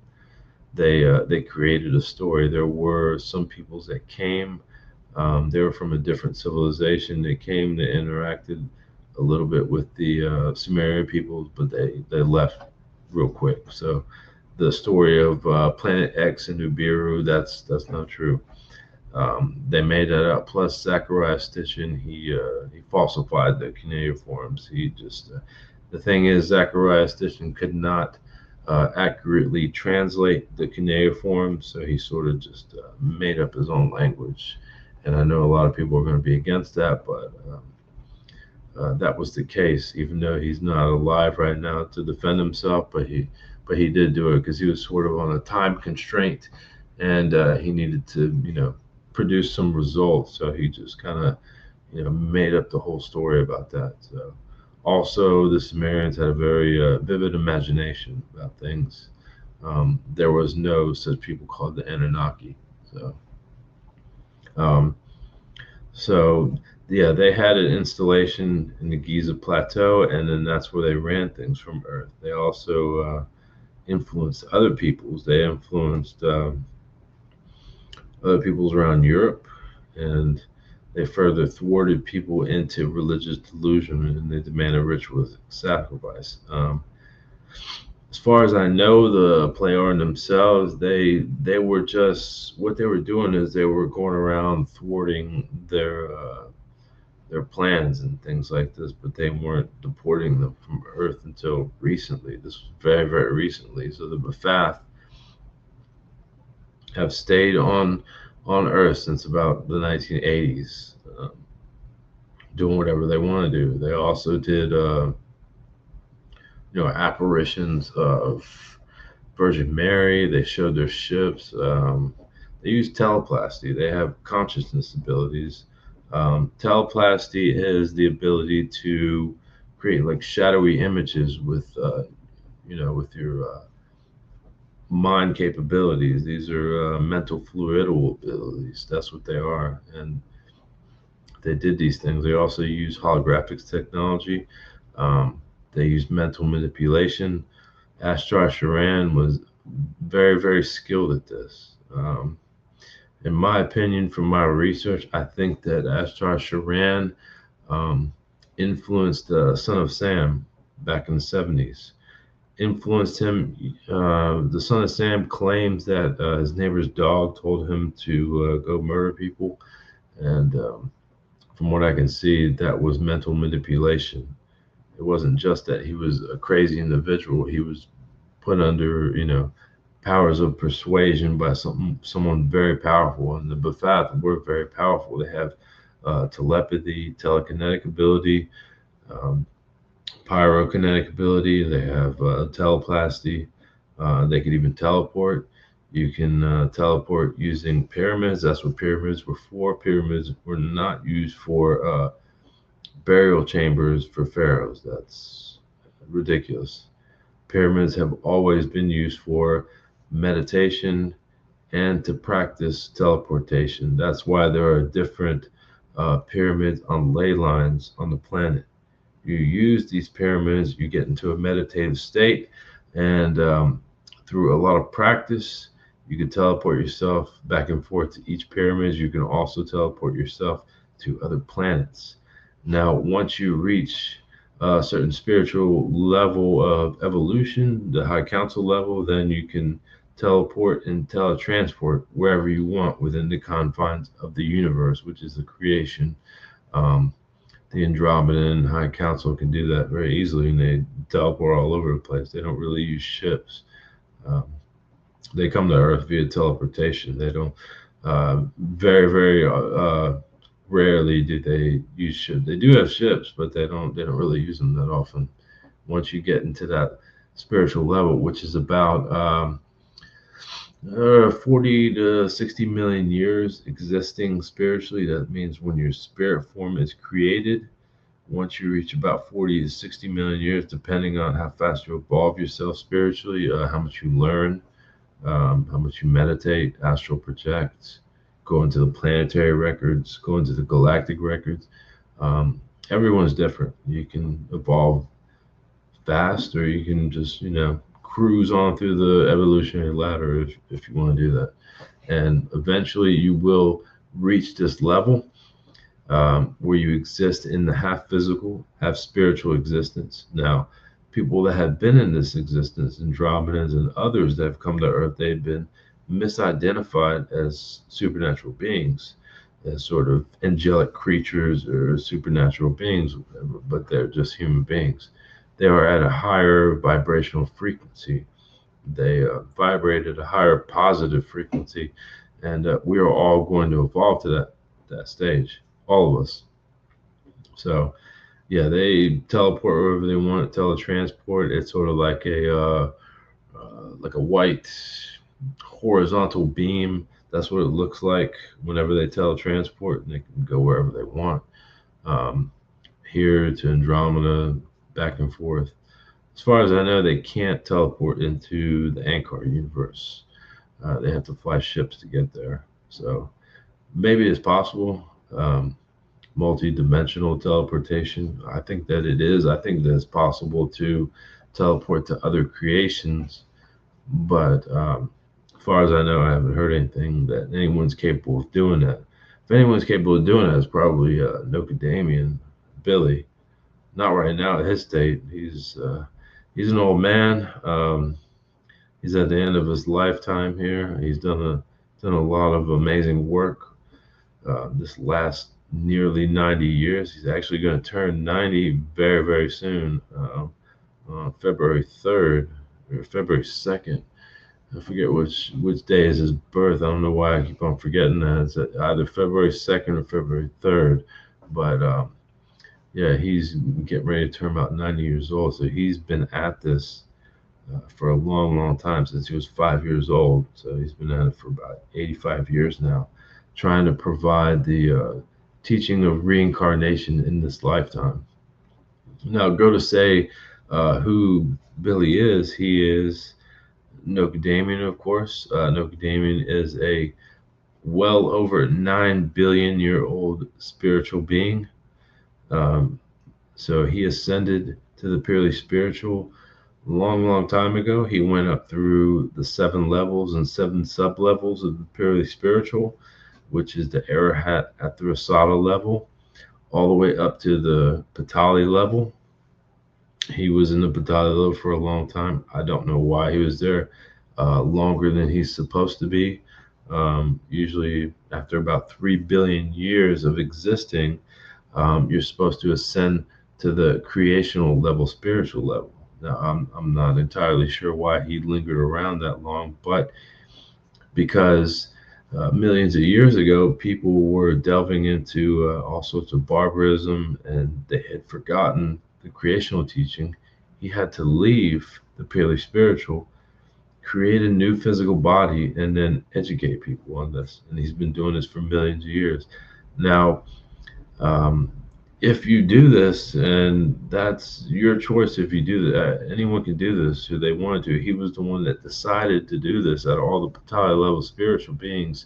They created a story. There were some peoples that came. They were from a different civilization. They came. They interacted a little bit with the Sumerian peoples, but they left real quick. So the story of Planet X and Nibiru, that's not true. They made that up. Plus, Zachariah Stitchin, he falsified the cuneiforms. He just the thing is, Zachariah Stitchin could not accurately translate the cuneiform, so he sort of just made up his own language. And I know a lot of people are going to be against that, but that was the case. Even though he's not alive right now to defend himself, but he did do it because he was sort of on a time constraint, and he needed to produce some results. So he just kind of made up the whole story about that. So also the Sumerians had a very vivid imagination about things. There was no such people called the Anunnaki. So yeah, they had an installation in the Giza Plateau, and then that's where they ran things from Earth. They also influenced other peoples. They influenced other peoples around Europe, and they further thwarted people into religious delusion, and they demanded ritual sacrifice. As far as I know, the Playaran themselves, they were just, what they were doing is they were going around thwarting their plans and things like this, but they weren't deporting them from Earth until recently. This was very, very recently. So the Ba'ath have stayed on Earth since about the 1980s, doing whatever they want to do. They also did apparitions of Virgin Mary. They showed their ships. They use teleplasty. They have consciousness abilities. Teleplasty is the ability to create like shadowy images with with your mind capabilities. These are mental fluidal abilities. That's what they are. And they did these things. They also use holographics technology. They use mental manipulation. Astrar Sharan was very, very skilled at this. In my opinion, from my research, I think that Astrar Sharan um, influenced the Son of Sam back in the 70s. Influenced him. The Son of Sam claims that his neighbor's dog told him to go murder people, and from what I can see, that was mental manipulation. It wasn't just that he was a crazy individual; he was put under, powers of persuasion by someone very powerful. And the B'Ath were very powerful. They have telepathy, telekinetic ability, um, pyrokinetic ability. They have teleplasty. They could even teleport. You can teleport using pyramids. That's what pyramids were for. Pyramids were not used for burial chambers for pharaohs. That's ridiculous. Pyramids have always been used for meditation and to practice teleportation. That's why there are different pyramids on ley lines on the planet. You use these pyramids, you get into a meditative state, and through a lot of practice, you can teleport yourself back and forth to each pyramid. You can also teleport yourself to other planets. Now, once you reach a certain spiritual level of evolution, the high council level, then you can teleport and teletransport wherever you want within the confines of the universe, which is the creation. Um, the Andromedan High Council can do that very easily, and they teleport all over the place. They don't really use ships. Um, they come to Earth via teleportation. They don't. Very, very rarely do they use ships. They do have ships, but they don't. They don't really use them that often. Once you get into that spiritual level, which is about 40 to 60 million years existing spiritually. That means when your spirit form is created, once you reach about 40 to 60 million years, depending on how fast you evolve yourself spiritually, how much you learn, how much you meditate, astral project, go into the planetary records, go into the galactic records. Um, Everyone's different. You can evolve fast, or you can just, cruise on through the evolutionary ladder if you want to do that. And eventually you will reach this level where you exist in the half physical, half spiritual existence. Now, people that have been in this existence, Andromedans and others that have come to Earth, they've been misidentified as supernatural beings, as sort of angelic creatures or supernatural beings, but they're just human beings. They are at a higher vibrational frequency. They vibrate at a higher positive frequency, and we are all going to evolve to that stage, all of us. So yeah, they teleport wherever they want. Teletransport. It's sort of like a white horizontal beam. That's what it looks like whenever they teletransport, and they can go wherever they want. Um, Here to Andromeda, back and forth. As far as I know, they can't teleport into the Ankar universe. They have to fly ships to get there. So maybe it's possible. Multi-dimensional teleportation. I think that it is. I think that it's possible to teleport to other creations, but as far as I know, I haven't heard anything that anyone's capable of doing that. If anyone's capable of doing that, it's probably Nocadamian Billy. Not right now at his state. He's an old man. He's at the end of his lifetime here. He's done a lot of amazing work. This last nearly 90 years. He's actually going to turn 90 very, very soon, on February 3rd or February 2nd. I forget which day is his birth. I don't know why I keep on forgetting that. It's either February 2nd or February 3rd. But yeah, he's getting ready to turn about 90 years old. So he's been at this for a long, long time, since he was 5 years old. So he's been at it for about 85 years now, trying to provide the teaching of reincarnation in this lifetime. Now, go to say who Billy is. He is Nocadamian, of course. Nocadamian is a well over 9 billion-year-old spiritual being. So he ascended to the purely spiritual A long, long time ago, he went up through the 7 levels and 7 sub-levels of the purely spiritual, which is the Arahat at the Rasada level, all the way up to the Patali level. He was in the Patali level for a long time. I don't know why he was there longer than he's supposed to be. Usually, after about 3 billion years of existing, you're supposed to ascend to the creational level, spiritual level. Now, I'm not entirely sure why he lingered around that long, but because millions of years ago, people were delving into all sorts of barbarism and they had forgotten the creational teaching. He had to leave the purely spiritual, create a new physical body, and then educate people on this. And he's been doing this for millions of years. Now, um, if you do this, and that's your choice if you do that, anyone can do this who they wanted to. He was the one that decided to do this out of all the Patali level spiritual beings.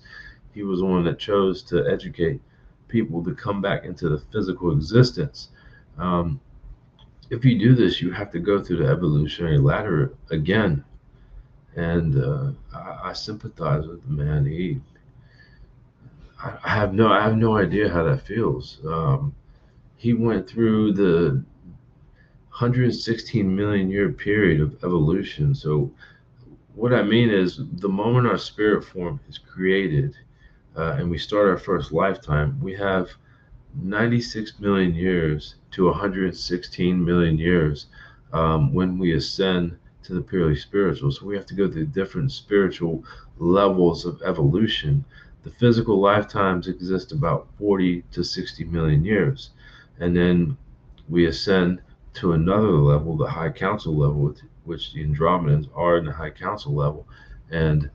He was the one that chose to educate people to come back into the physical existence. Um, if you do this, you have to go through the evolutionary ladder again. And I sympathize with the man. I have no idea how that feels. He went through the 116 million year period of evolution. So, what I mean is, the moment our spirit form is created and we start our first lifetime, we have 96 million years to 116 million years when we ascend to the purely spiritual. So, we have to go through different spiritual levels of evolution. The physical lifetimes exist about 40 to 60 million years. And then we ascend to another level, the high council level, which the Andromedans are in the high council level. And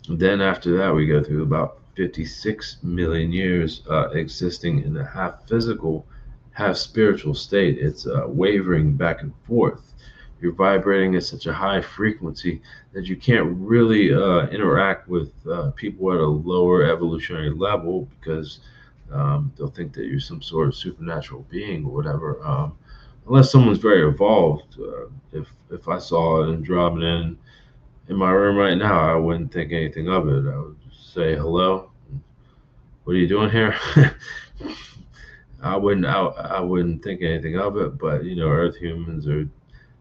then after that, we go through about 56 million years existing in a half physical, half spiritual state. It's wavering back and forth. You're vibrating at such a high frequency that you can't really interact with people at a lower evolutionary level because they'll think that you're some sort of supernatural being or whatever. Unless someone's very evolved. If I saw an Andromedan in my room right now, I wouldn't think anything of it. I would say hello. What are you doing here? I wouldn't think anything of it. But Earth humans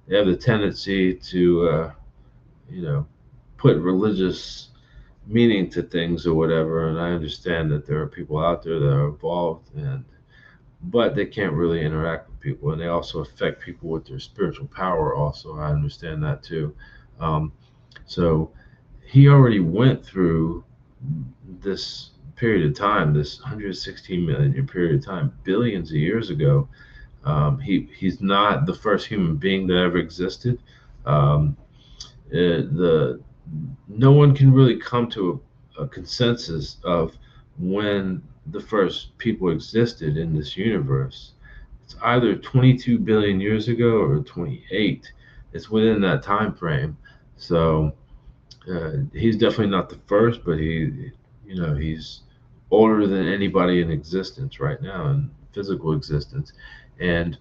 they have the tendency to put religious meaning to things or whatever. And I understand that there are people out there that are evolved but they can't really interact with people, and they also affect people with their spiritual power. Also, I understand that too. Um, so he already went through this period of time, this 116 million year period of time, billions of years ago. He's not the first human being that ever existed. Um, the No one can really come to a consensus of when the first people existed in this universe. It's either 22 billion years ago or 28. It's within that time frame. So he's definitely not the first, but he's older than anybody in existence right now, in physical existence. And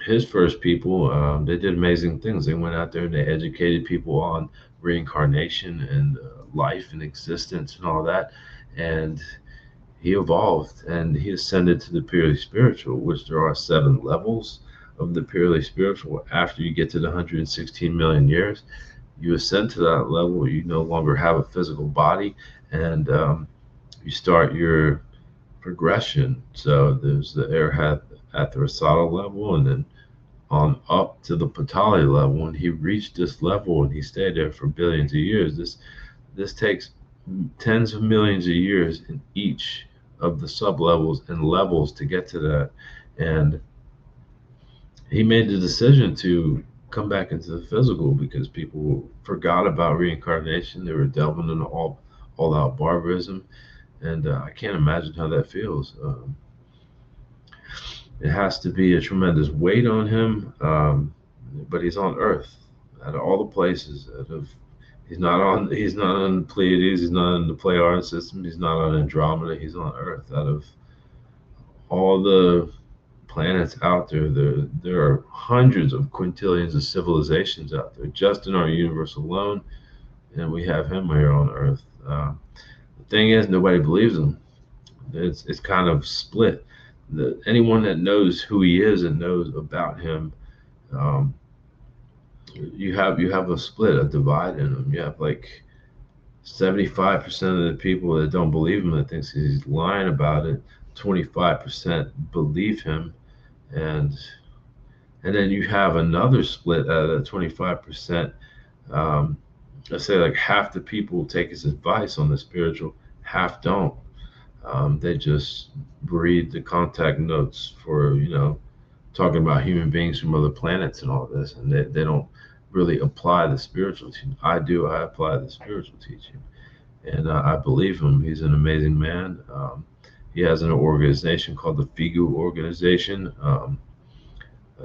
his first people, they did amazing things. They went out there and they educated people on reincarnation and life and existence and all that. And he evolved and he ascended to the purely spiritual, which there are 7 levels of the purely spiritual. After you get to the 116 million years, you ascend to that level. You no longer have a physical body, and you start your progression. So there's the Arahat at the Rasada level, and then on up to the Patali level. And he reached this level, and he stayed there for billions of years. This takes tens of millions of years in each of the sub levels and levels to get to that. And he made the decision to come back into the physical because people forgot about reincarnation. They were delving into all out barbarism, and I can't imagine how that feels. It has to be a tremendous weight on him, but he's on Earth. Out of all the places, he's not on Pleiades, he's not on the Pleiades system, he's not on Andromeda, he's on Earth. Out of all the planets out there. There are hundreds of quintillions of civilizations out there just in our universe alone, and we have him here on Earth. The thing is, nobody believes him. It's kind of split. Anyone that knows who he is and knows about him, um, you have a split, a divide in him. You have like 75% of the people that don't believe him, that thinks he's lying about it. 25% believe him, and and then you have another split out of the 25%. Um, let's say like half the people take his advice on the spiritual, half don't. They just read the contact notes for, talking about human beings from other planets and all this, and they don't really apply the spiritual teaching. I do. I apply the spiritual teaching, and I believe him. He's an amazing man. He has an organization called the FIGU organization.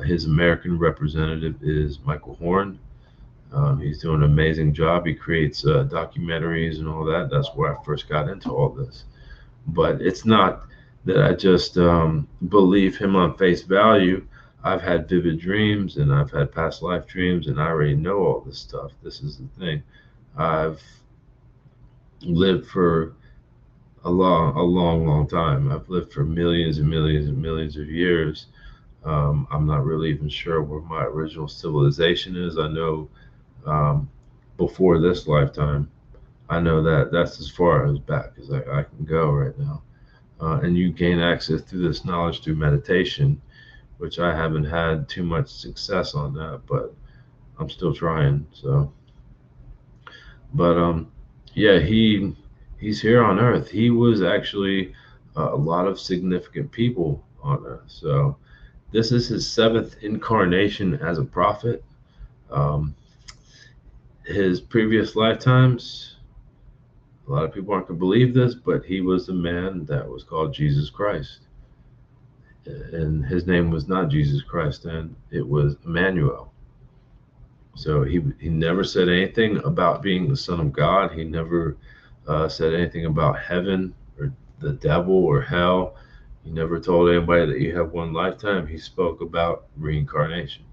His American representative is Michael Horn. He's doing an amazing job. He creates documentaries and all that. That's where I first got into all this. But it's not that I just believe him on face value. I've had vivid dreams and I've had past life dreams, and I already know all this stuff. This is the thing. I've lived for a long time. I've lived for millions and millions and millions of years. I'm not really even sure where my original civilization is. I know um, before this lifetime, I know that that's as far as back as I can go right now. And you gain access to this knowledge through meditation, which I haven't had too much success on that, but I'm still trying. So, but yeah, he's here on Earth. He was actually a lot of significant people on Earth. So this is his seventh incarnation as a prophet. Um, his previous lifetimes, a lot of people aren't going to believe this, but he was a man that was called Jesus Christ. And his name was not Jesus Christ, and it was Emmanuel. So he never said anything about being the Son of God. He never said anything about heaven or the devil or hell. He never told anybody that you have one lifetime. He spoke about reincarnation.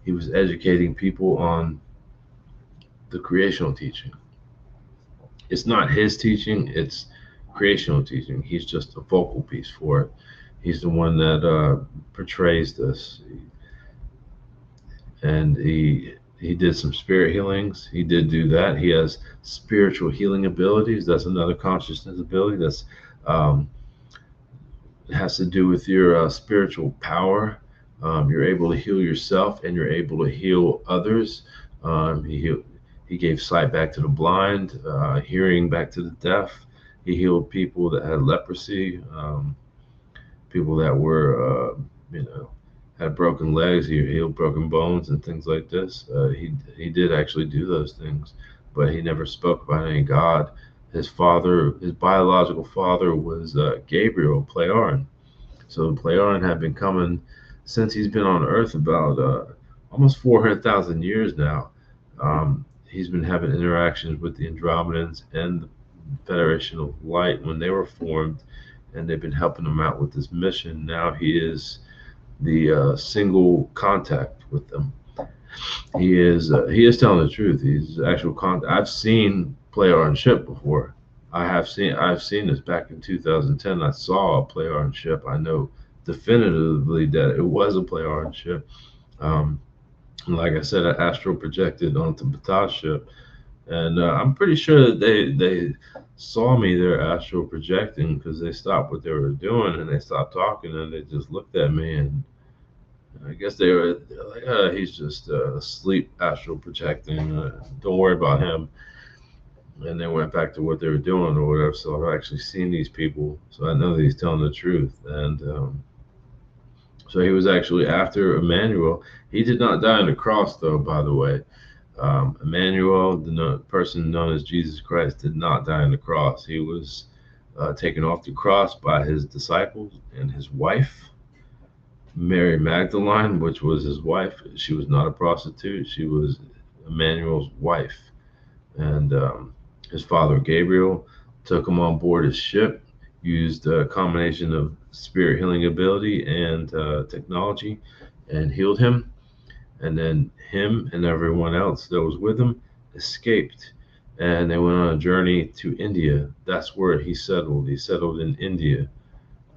He was educating people on the creational teaching. It's not his teaching, it's creational teaching. He's just a focal piece for it. He's the one that portrays this. And he did some spirit healings. He did do that. He has spiritual healing abilities. That's another consciousness ability. That's it has to do with your spiritual power. You're able to heal yourself, and you're able to heal others. He gave sight back to the blind, hearing back to the deaf. He healed people that had leprosy, people that were, had broken legs. He healed broken bones and things like this. He did actually do those things, but he never spoke about any God. His father, his biological father, was Gabriel Pleiorin. So Pleiorin had been coming since he's been on Earth about almost 400,000 years now. He's been having interactions with the Andromedans and the Federation of Light when they were formed, and they've been helping him out with this mission. Now he is the single contact with them. He is telling the truth. He's actual contact. I've seen Pleiorin ship before. I've seen this back in 2010. I saw a Pleiorin ship. I know definitively that it was a Pleiorin ship. Like I said, I astral projected onto Bata's ship, and I'm pretty sure that they saw me there astral projecting, because they stopped what they were doing and they stopped talking and they just looked at me, and I guess they're like, he's just asleep astral projecting. Don't worry about him. And they went back to what they were doing or whatever. So I've actually seen these people, so I know that he's telling the truth. And so he was actually after Emmanuel. He did not die on the cross, though, by the way. Emmanuel, the person known as Jesus Christ, did not die on the cross. He was taken off the cross by his disciples and his wife, Mary Magdalene, which was his wife. She was not a prostitute. She was Emmanuel's wife. And his father, Gabriel, took him on board his ship. used a combination of spirit healing ability and technology and healed him. And then him and everyone else that was with him escaped. And they went on a journey to India. That's where he settled. He settled in India.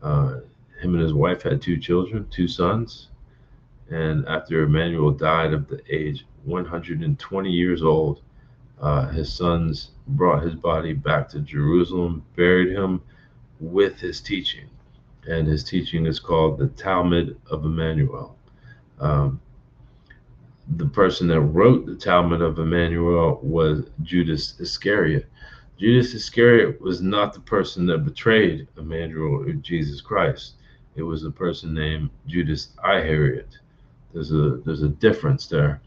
Uh, Him and his wife had two children, two sons. And after Emmanuel died of the age 120 years old, his sons brought his body back to Jerusalem, buried him with his teaching. And his teaching is called the Talmud of Emmanuel. Um, the person that wrote the Talmud of Emmanuel was Judas Iscariot. Judas Iscariot was not the person that betrayed Emmanuel or Jesus Christ. It was a person named Judas Iscariot. There's a difference there.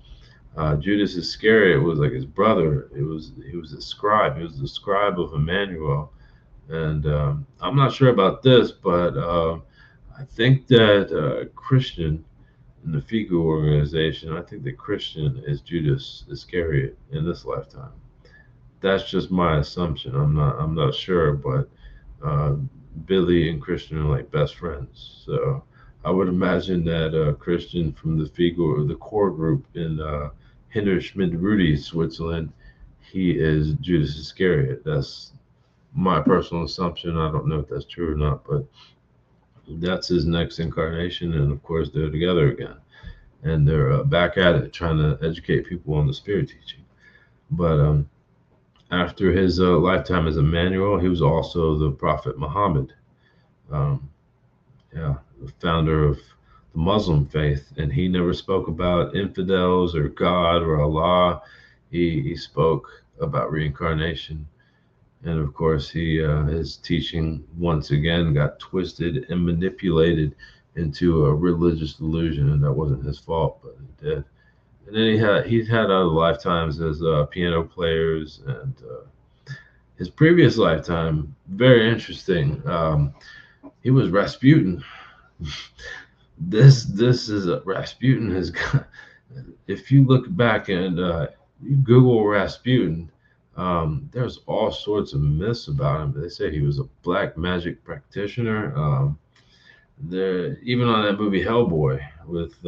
Judas Iscariot was like his brother. He was a scribe. He was the scribe of Emmanuel. And I'm not sure about this, but I think that Christian in the FIGO organization, I think that Christian is Judas Iscariot in this lifetime. That's just my assumption. I'm not sure, but uh, Billy and Christian are like best friends. So I would imagine that Christian from the FIGO or the core group in Hinterschmidt-Rudy, Switzerland, he is Judas Iscariot. That's my personal assumption. I don't know if that's true or not, but that's his next incarnation, and of course they're together again, and they're back at it, trying to educate people on the spirit teaching. But after his lifetime as Emmanuel, he was also the Prophet Muhammad, um, yeah, the founder of the Muslim faith, and he never spoke about infidels or God or Allah. He spoke about reincarnation. And of course, his teaching once again got twisted and manipulated into a religious delusion, and that wasn't his fault, but it did. And then he's had other lifetimes as piano players, and his previous lifetime very interesting. He was Rasputin. This is Rasputin has got. If you look back and you Google Rasputin, there's all sorts of myths about him. They say he was a black magic practitioner. There, even on that movie Hellboy with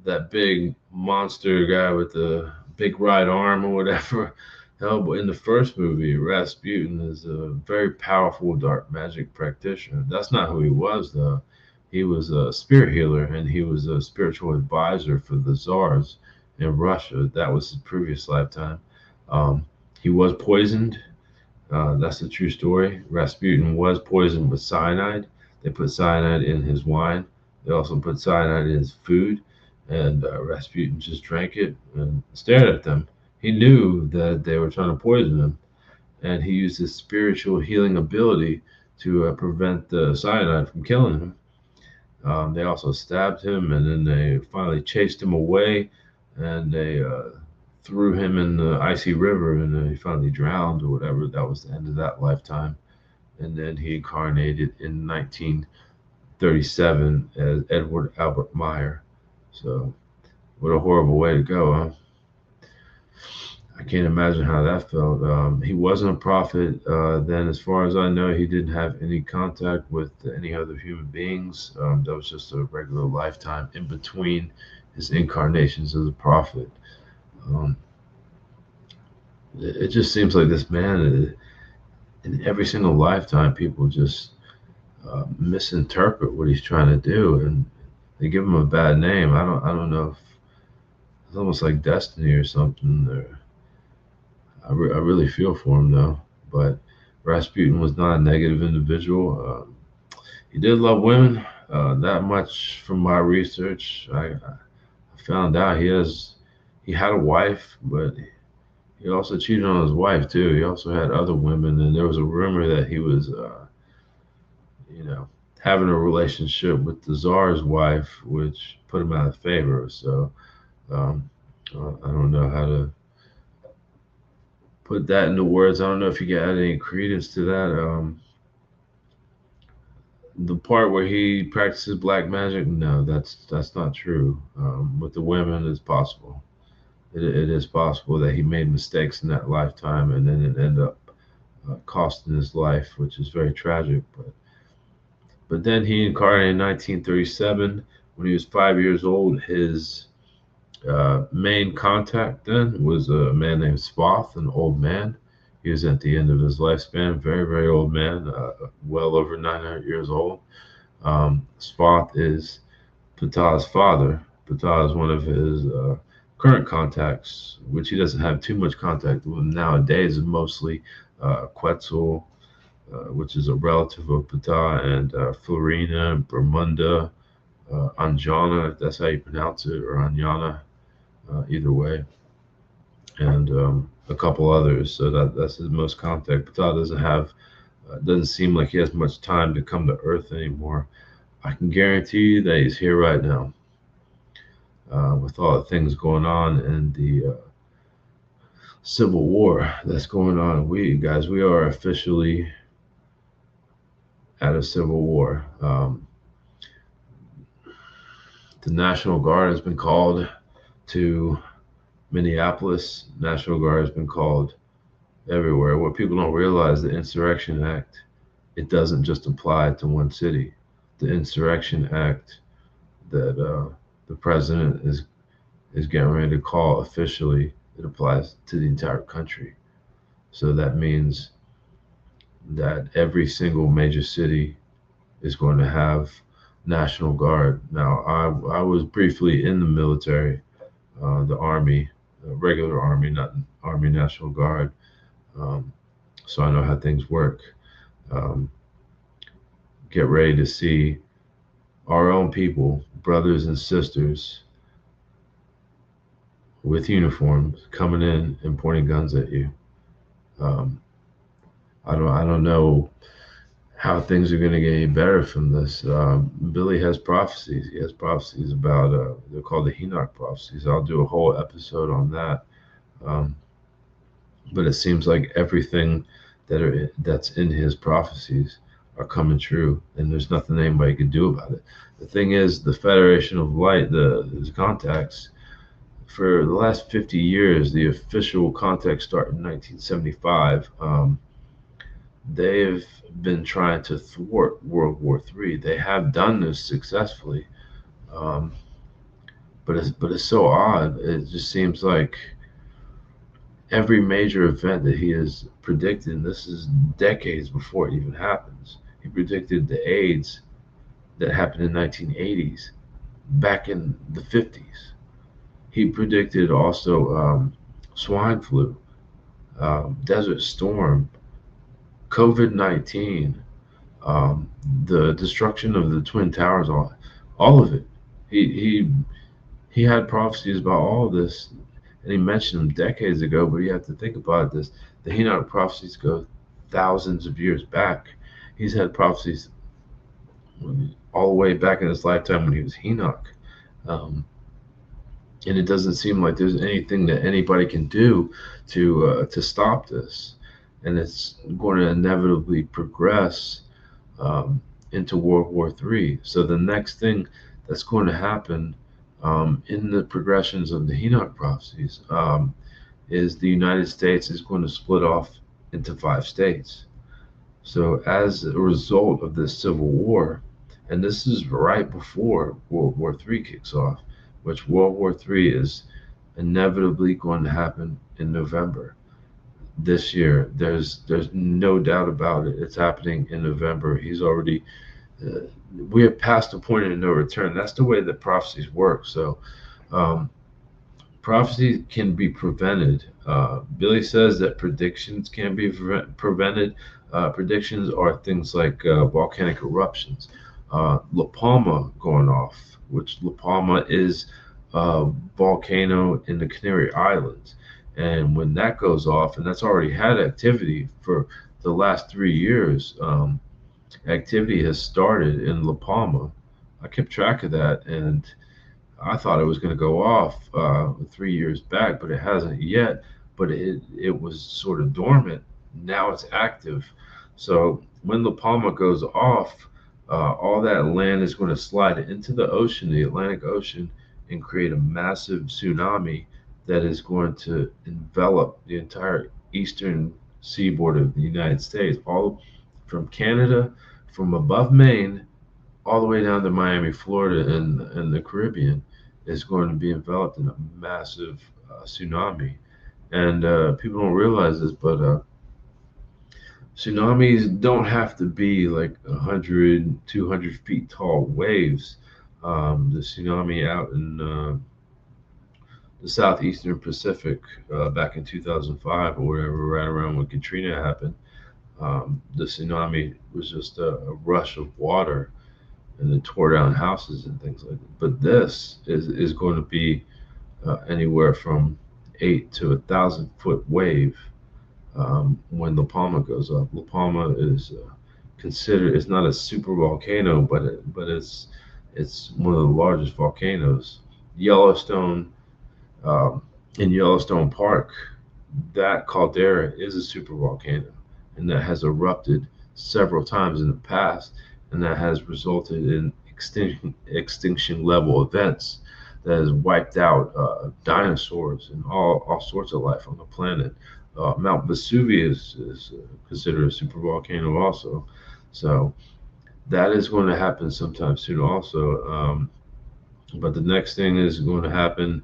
that big monster guy with the big right arm or whatever. Hellboy in the first movie, Rasputin is a very powerful dark magic practitioner. That's not who he was, though. He was a spirit healer and he was a spiritual advisor for the czars in Russia. That was his previous lifetime. Um, he was poisoned. That's a true story. Rasputin was poisoned with cyanide. They put cyanide in his wine. They also put cyanide in his food. And Rasputin just drank it and stared at them. He knew that they were trying to poison him. And he used his spiritual healing ability to prevent the cyanide from killing him. They also stabbed him, and then they finally chased him away, and they threw him in the icy river, and then he finally drowned or whatever. That was the end of that lifetime. And then he incarnated in 1937 as Edward Albert Meyer. So, what a horrible way to go, huh? I can't imagine how that felt. He wasn't a prophet then, as far as I know. He didn't have any contact with any other human beings. That was just a regular lifetime in between his incarnations as a prophet. Um, it just seems like this man, in every single lifetime, people just misinterpret what he's trying to do, and they give him a bad name. I don't know if it's almost like destiny or something. I really feel for him though. But Rasputin was not a negative individual. He did love women. That much from my research. I found out he had a wife, but he also cheated on his wife too. He also had other women, and there was a rumor that he was, you know, having a relationship with the czar's wife, which put him out of favor. So um, I don't know how to put that into words. I don't know if you can add any credence to that. The part where he practices black magic, no, that's not true. With the women, it's possible. It is possible that he made mistakes in that lifetime, and then it ended up costing his life, which is very tragic. But then he incarnated in 1937 when he was 5 years old. His main contact then was a man named Spoth, an old man. He was at the end of his lifespan, very, very old man, well over 900 years old. Spoth is Ptah's father. Ptah is one of his current contacts, which he doesn't have too much contact with nowadays, is mostly Quetzal, which is a relative of Ptah, and Florina, Bermunda, Anjana, if that's how you pronounce it, or Anyana, either way, and a couple others. So that's his most contact. Ptah doesn't seem like he has much time to come to Earth anymore. I can guarantee you that he's here right now. With all the things going on and the civil war that's going on, we are officially at a civil war. The National Guard has been called to Minneapolis. National Guard has been called everywhere. What people don't realize, the Insurrection Act, it doesn't just apply to one city. The Insurrection Act that the president is getting ready to call officially, it applies to the entire country. So that means that every single major city is going to have National Guard. Now, I was briefly in the military, the Army, regular Army, not Army National Guard. So I know how things work. Get ready to see our own people, brothers and sisters, with uniforms coming in and pointing guns at you. I don't know how things are going to get any better from this. Billy has prophecies. He has prophecies about they're called the Enoch prophecies. I'll do a whole episode on that. But it seems like everything that's in his prophecies are coming true, and there's nothing anybody can do about it. The thing is, the Federation of Light, his contacts, for the last 50 years, the official contacts started in 1975. They've been trying to thwart World War III. They have done this successfully, but it's so odd. It just seems like every major event that he has predicted, and this is decades before it even happens. He predicted the AIDS that happened in 1980s, back in the 50s. He predicted also swine flu, Desert Storm, COVID-19, the destruction of the Twin Towers, all of it. He had prophecies about all of this, and he mentioned them decades ago. But you have to think about this: the Enoch prophecies go thousands of years back. He's had prophecies all the way back in his lifetime when he was Enoch. And it doesn't seem like there's anything that anybody can do to stop this, and it's going to inevitably progress into World War III. So the next thing that's going to happen in the progressions of the Enoch prophecies is the United States is going to split off into 5 states. So as a result of this civil war, and this is right before World War III kicks off, which World War III is inevitably going to happen in November this year. There's no doubt about it. It's happening in November. He's already we have passed the point of no return. That's the way that prophecies work. So prophecy can be prevented. Billy says that predictions can be prevented. Predictions are things like volcanic eruptions, La Palma going off, which La Palma is a volcano in the Canary Islands. And when that goes off, and that's already had activity for the last 3 years, activity has started in La Palma. I kept track of that, and I thought it was going to go off 3 years back, but it hasn't yet. But it was sort of dormant. Now it's active. So when La Palma goes off, all that land is going to slide into the ocean, the Atlantic Ocean, and create a massive tsunami that is going to envelop the entire eastern seaboard of the United States, all from Canada, from above Maine, all the way down to Miami, Florida, and the Caribbean, is going to be enveloped in a massive tsunami. And people don't realize this, but tsunamis don't have to be like 100, 200 feet tall waves. The tsunami out in the southeastern Pacific back in 2005 or whatever, right around when Katrina happened, the tsunami was just a rush of water and it tore down houses and things like that. But this is going to be anywhere from 8 to 1,000 foot wave when La Palma goes up. La Palma is considered, it's not a super volcano, but it's one of the largest volcanoes. Yellowstone, um, in Yellowstone Park, that caldera is a super volcano, and that has erupted several times in the past, and that has resulted in extinction level events that has wiped out dinosaurs and all sorts of life on the planet. Mount Vesuvius is considered a supervolcano also. So that is going to happen sometime soon also. But the next thing is going to happen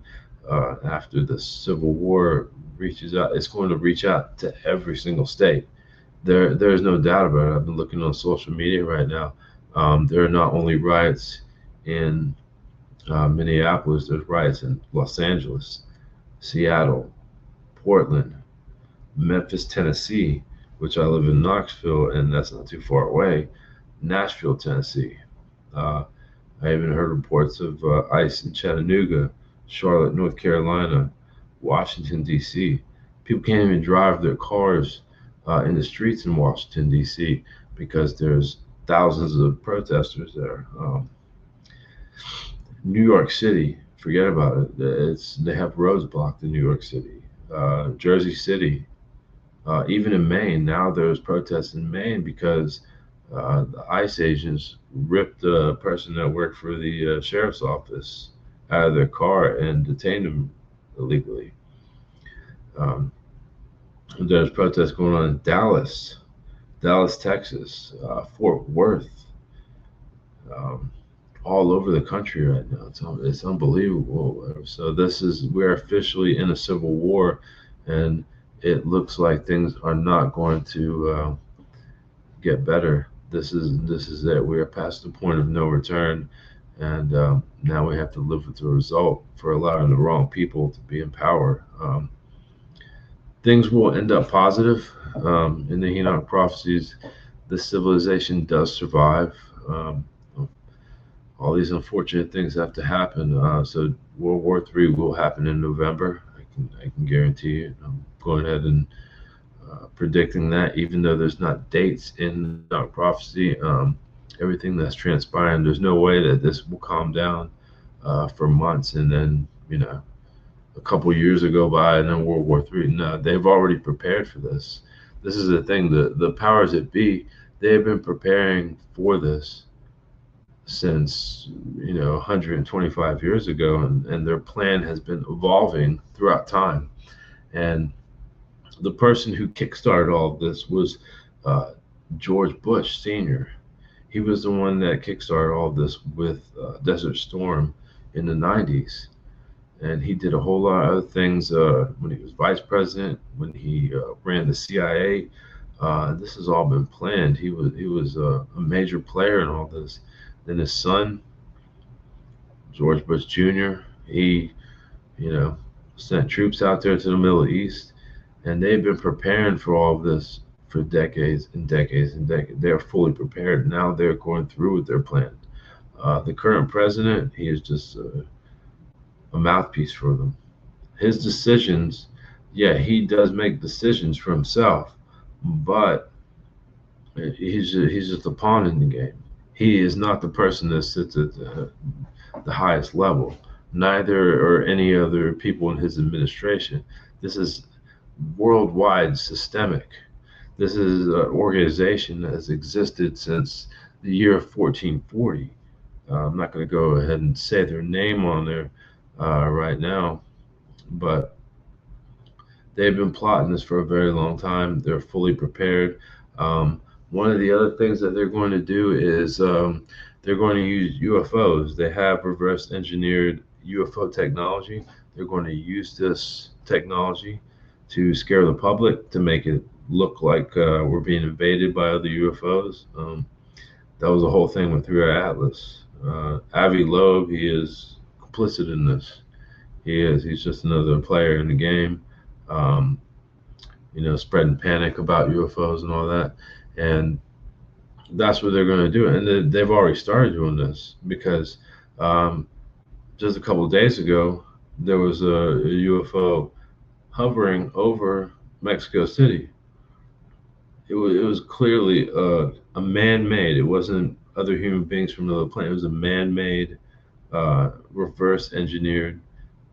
after the Civil War reaches out. It's going to reach out to every single state. There's no doubt about it. I've been looking on social media right now. There are not only riots in Minneapolis, there's riots in Los Angeles, Seattle, Portland, Memphis, Tennessee, which I live in Knoxville, and that's not too far away, Nashville, Tennessee. Uh, I even heard reports of ICE in Chattanooga, Charlotte, North Carolina, Washington, D.C. People can't even drive their cars in the streets in Washington, D.C. because there's thousands of protesters there. New York City, forget about it. They have roads blocked in New York City. Jersey City, even in Maine, now there's protests in Maine because the ICE agents ripped a person that worked for the sheriff's office out of their car and detained him illegally. Um, there's protests going on in Dallas, Texas, Fort Worth, um, all over the country right now. It's unbelievable. So we're officially in a civil war, and it looks like things are not going to get better. This is it. We are past the point of no return, and now we have to live with the result for allowing the wrong people to be in power. Things will end up positive. In the Enoch prophecies, the civilization does survive. All these unfortunate things have to happen. So World War III will happen in November. I can guarantee it. I'm going ahead and predicting that, even though there's not dates in Enoch prophecy. Everything that's transpiring, there's no way that this will calm down for months and then a couple years go by and then World War III. No, they've already prepared for this. This is the thing. The powers that be, they have been preparing for this since 125 years ago, and their plan has been evolving throughout time. And the person who kickstarted all of this was George Bush Sr. He was the one that kickstarted all of this with Desert Storm in the 90s. And he did a whole lot of other things when he was vice president, when he ran the CIA. This has all been planned. He was a major player in all this. Then his son, George Bush Jr., he, sent troops out there to the Middle East, and they've been preparing for all of this for decades and decades and decades. They're fully prepared. Now they're going through with their plan. The current president, he is just a mouthpiece for them. His decisions, yeah, he does make decisions for himself, but he's just a pawn in the game. He is not the person that sits at the highest level. Neither are any other people in his administration. This is worldwide, systemic. This is an organization that has existed since the year 1440. I'm not going to go ahead and say their name on there right now, but They've been plotting this for a very long time. They're fully prepared. One of the other things that they're going to do is they're going to use UFOs. They have reverse engineered UFO technology. They're going to use this technology to scare the public, to make it look like we're being invaded by other UFOs. That was the whole thing with Three Eye Atlas. Avi Loeb, he is complicit in this. He is. He's just another player in the game. Um, Spreading panic about UFOs and all that. And that's what they're going to do. And they've already started doing this because um, just a couple of days ago, there was a UFO hovering over Mexico City. It was clearly a man-made. It wasn't other human beings from another planet. It was a man-made, reverse engineered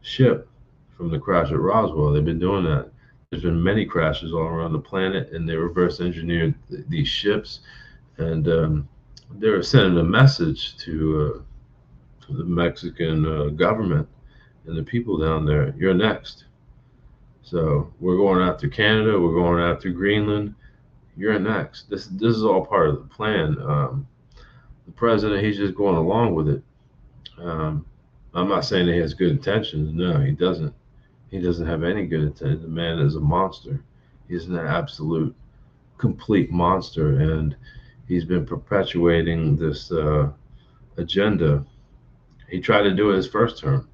ship from the crash at Roswell. They've been doing that. There's been many crashes all around the planet, and they reverse engineered these ships, and they're sending a message to the Mexican government and the people down there. You're next. So we're going after Canada. We're going after Greenland. You're next. This is all part of the plan. The president, he's just going along with it. Um, I'm not saying that he has good intentions. No, he doesn't. He doesn't have any good intentions. The man is a monster. He's an absolute, complete monster, and he's been perpetuating this agenda. He tried to do it his first term.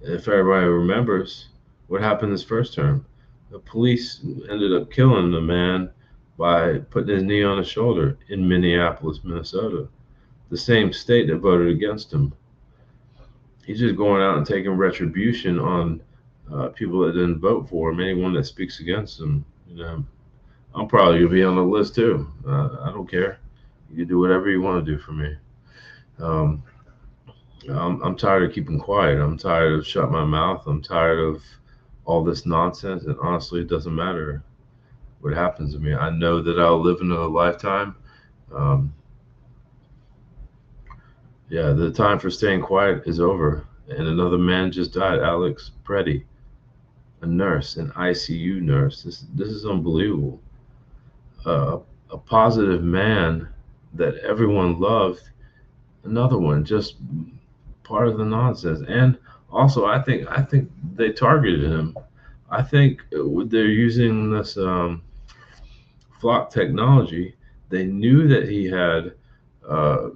If everybody remembers what happened his first term, the police ended up killing the man by putting his knee on his shoulder in Minneapolis, Minnesota, the same state that voted against him. He's just going out and taking retribution on people that didn't vote for him, anyone that speaks against him. I'm probably gonna be on the list too. I don't care. You can do whatever you want to do for me. Um, I'm tired of keeping quiet. I'm tired of shutting my mouth. I'm tired of all this nonsense. And honestly, it doesn't matter what happens to me. I know that I'll live another lifetime. Um, yeah, the time for staying quiet is over. And another man just died, Alex Preddy, a nurse, an ICU nurse. This is unbelievable. A positive man that everyone loved. Another one, just part of the nonsense. And also, I think they targeted him. I think they're using this flock technology. They knew that he had uh,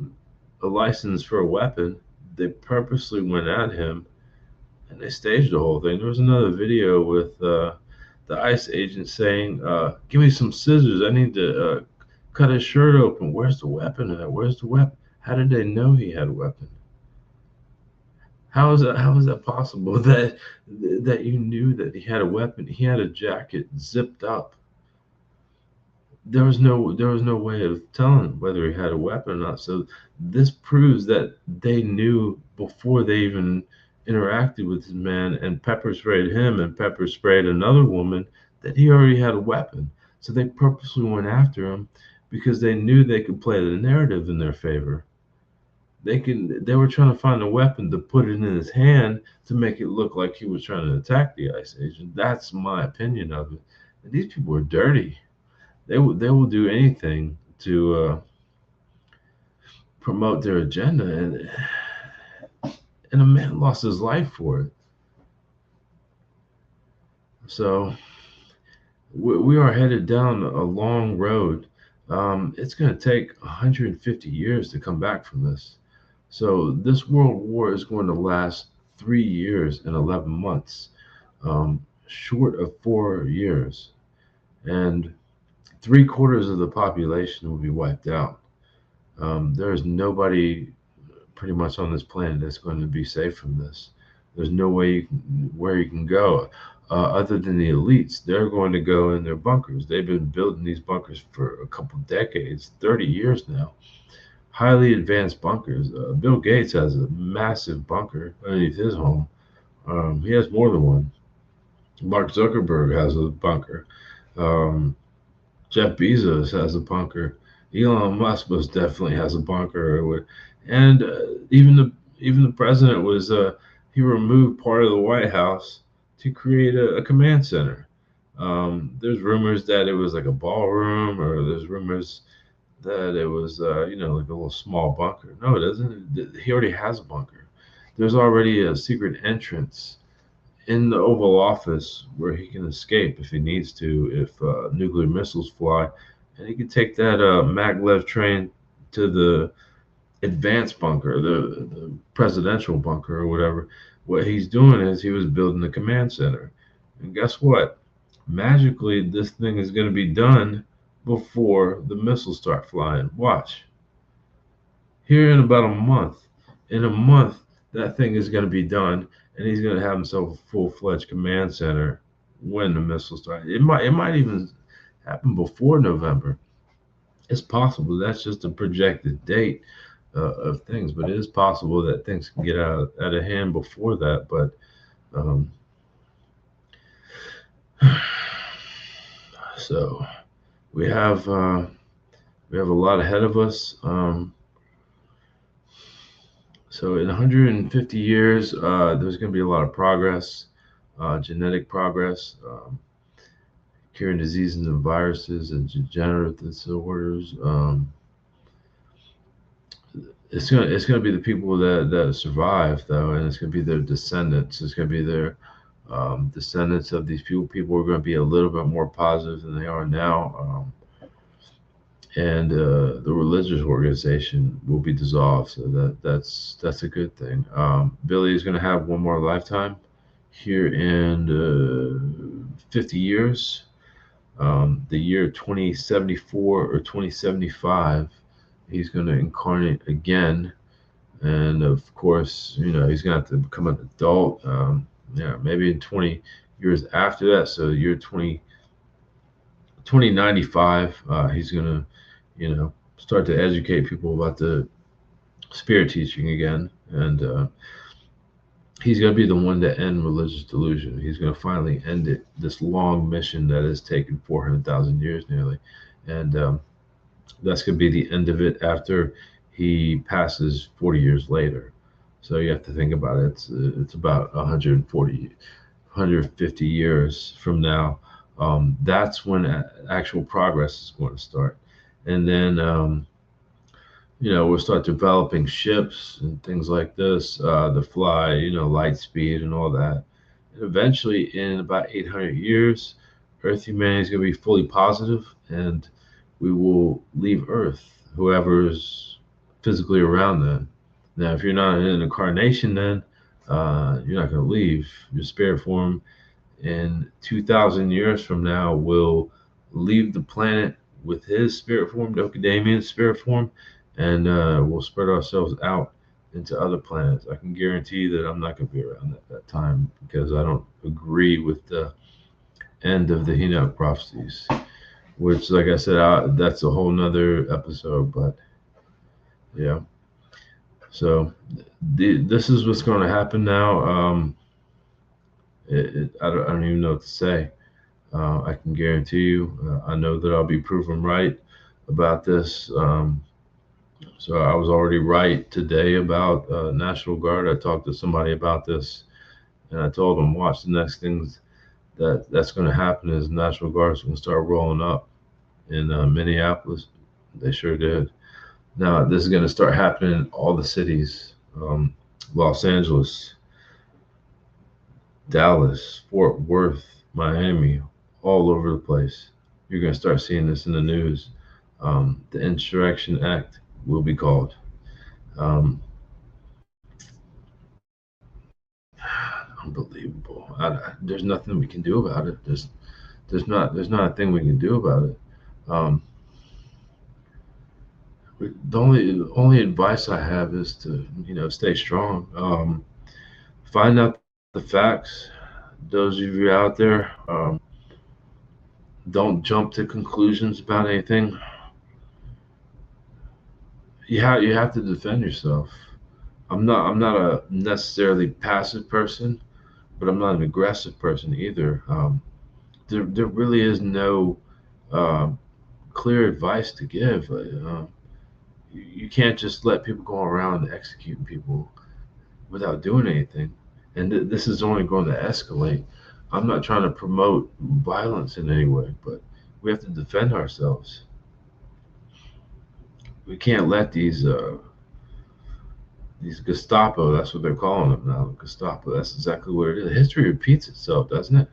a license for a weapon. They purposely went at him, and they staged the whole thing. There was another video with the ICE agent saying, "Give me some scissors. I need to cut his shirt open. Where's the weapon at? Where's the weapon?" How did they know he had a weapon? How is that possible that you knew that he had a weapon? He had a jacket zipped up. There was no way of telling whether he had a weapon or not. So this proves that they knew before they even interacted with this man and pepper sprayed him and pepper sprayed another woman that he already had a weapon. So they purposely went after him because they knew they could play the narrative in their favor. They were trying to find a weapon to put it in his hand to make it look like he was trying to attack the ICE agent. That's my opinion of it. And these people are dirty. They will do anything to promote their agenda, and a man lost his life for it. So we are headed down a long road. It's going to take 150 years to come back from this. So this world war is going to last 3 years and 11 months, short of 4 years. And 3/4 of the population will be wiped out. There is nobody pretty much on this planet that's going to be safe from this. There's no way where you can go other than the elites. They're going to go in their bunkers. They've been building these bunkers for a couple decades, 30 years now. Highly advanced bunkers. Bill Gates has a massive bunker underneath his home. He has more than one. Mark Zuckerberg has a bunker. Um, Jeff Bezos has a bunker. Elon Musk most definitely has a bunker. And even the president was he removed part of the White House to create a command center. There's rumors that it was like a ballroom, or there's rumors that it was, like a little small bunker. No, it doesn't. He already has a bunker. There's already a secret entrance in the Oval Office where he can escape if he needs to, if nuclear missiles fly, and he can take that maglev train to the advanced bunker, the presidential bunker or whatever. What he's doing is he was building a command center, and guess what? Magically, this thing is going to be done before the missiles start flying. Watch. Here in about a month, in a month, that thing is going to be done, and he's going to have himself a full-fledged command center when the missiles start. It might even happen before November. It's possible. That's just a projected date of things, but it is possible that things can get out of hand before that. But um, so we have a lot ahead of us. So in 150 years, there's going to be a lot of progress, genetic progress, curing diseases and viruses and degenerative disorders. It's gonna be the people that survive though, and it's gonna be their descendants. It's gonna be their descendants of these people. People are going to be a little bit more positive than they are now, and the religious organization will be dissolved. So that's a good thing. Billy is going to have one more lifetime here in 50 years. The year 2074 or 2075, he's going to incarnate again, and of course, he's going to have to become an adult. Maybe in 20 years after that, so the year 2095, he's going to, start to educate people about the spirit teaching again, and he's going to be the one to end religious delusion. He's going to finally end it, this long mission that has taken 400,000 years nearly, and that's going to be the end of it after he passes 40 years later. So you have to think about it. It's about 150 years from now. That's when actual progress is going to start. And then, we'll start developing ships and things like this, the fly, light speed and all that. And eventually, in about 800 years, Earth humanity is going to be fully positive, and we will leave Earth, whoever's physically around then. Now, if you're not in an incarnation, then you're not going to leave. Your spirit form in 2,000 years from now will leave the planet with his spirit form, Dokadamian's spirit form, and we'll spread ourselves out into other planets. I can guarantee that I'm not going to be around at that time because I don't agree with the end of the Enoch prophecies, which, like I said, that's a whole nother episode. But yeah, so this is what's going to happen now. I don't even know what to say. I can guarantee you, I know that I'll be proven right about this. So I was already right today about National Guard. I talked to somebody about this, and I told them, watch the next things that's going to happen is National Guard is going to start rolling up in Minneapolis. They sure did. Now this is going to start happening in all the cities, Los Angeles, Dallas, Fort Worth, Miami, all over the place. You're going to start seeing this in the news. The Insurrection Act will be called. Unbelievable. There's nothing we can do about it. There's not a thing we can do about it. The only advice I have is to stay strong. Find out the facts. Those of you out there, don't jump to conclusions about anything. You have to defend yourself. I'm not a necessarily passive person, but I'm not an aggressive person either. There really is no clear advice to give. You can't just let people go around executing people without doing anything, and this is only going to escalate. I'm not trying to promote violence in any way, but we have to defend ourselves. We can't let these Gestapo, that's what they're calling them now, Gestapo. That's exactly what it is. History repeats itself, doesn't it?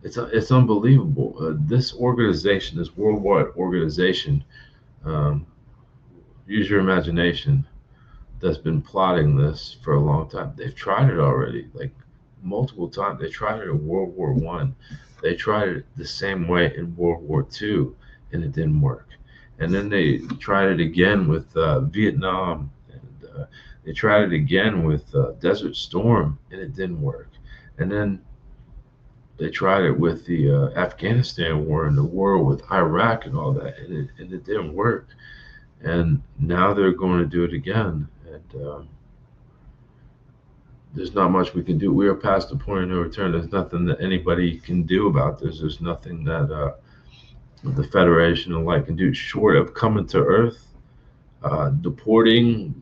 It's unbelievable. This organization, this worldwide organization, um, use your imagination, that's been plotting this for a long time. They've tried it already, like multiple times. They tried it in World War One. They tried it the same way in World War Two, and it didn't work. And then they tried it again with Vietnam, and they tried it again with Desert Storm, and it didn't work. And then they tried it with the Afghanistan war and the war with Iraq and all that, and it didn't work. And now they're going to do it again. And there's not much we can do. We are past the point of no return. There's nothing that anybody can do about this. There's nothing that the Federation and like can do short of coming to Earth, deporting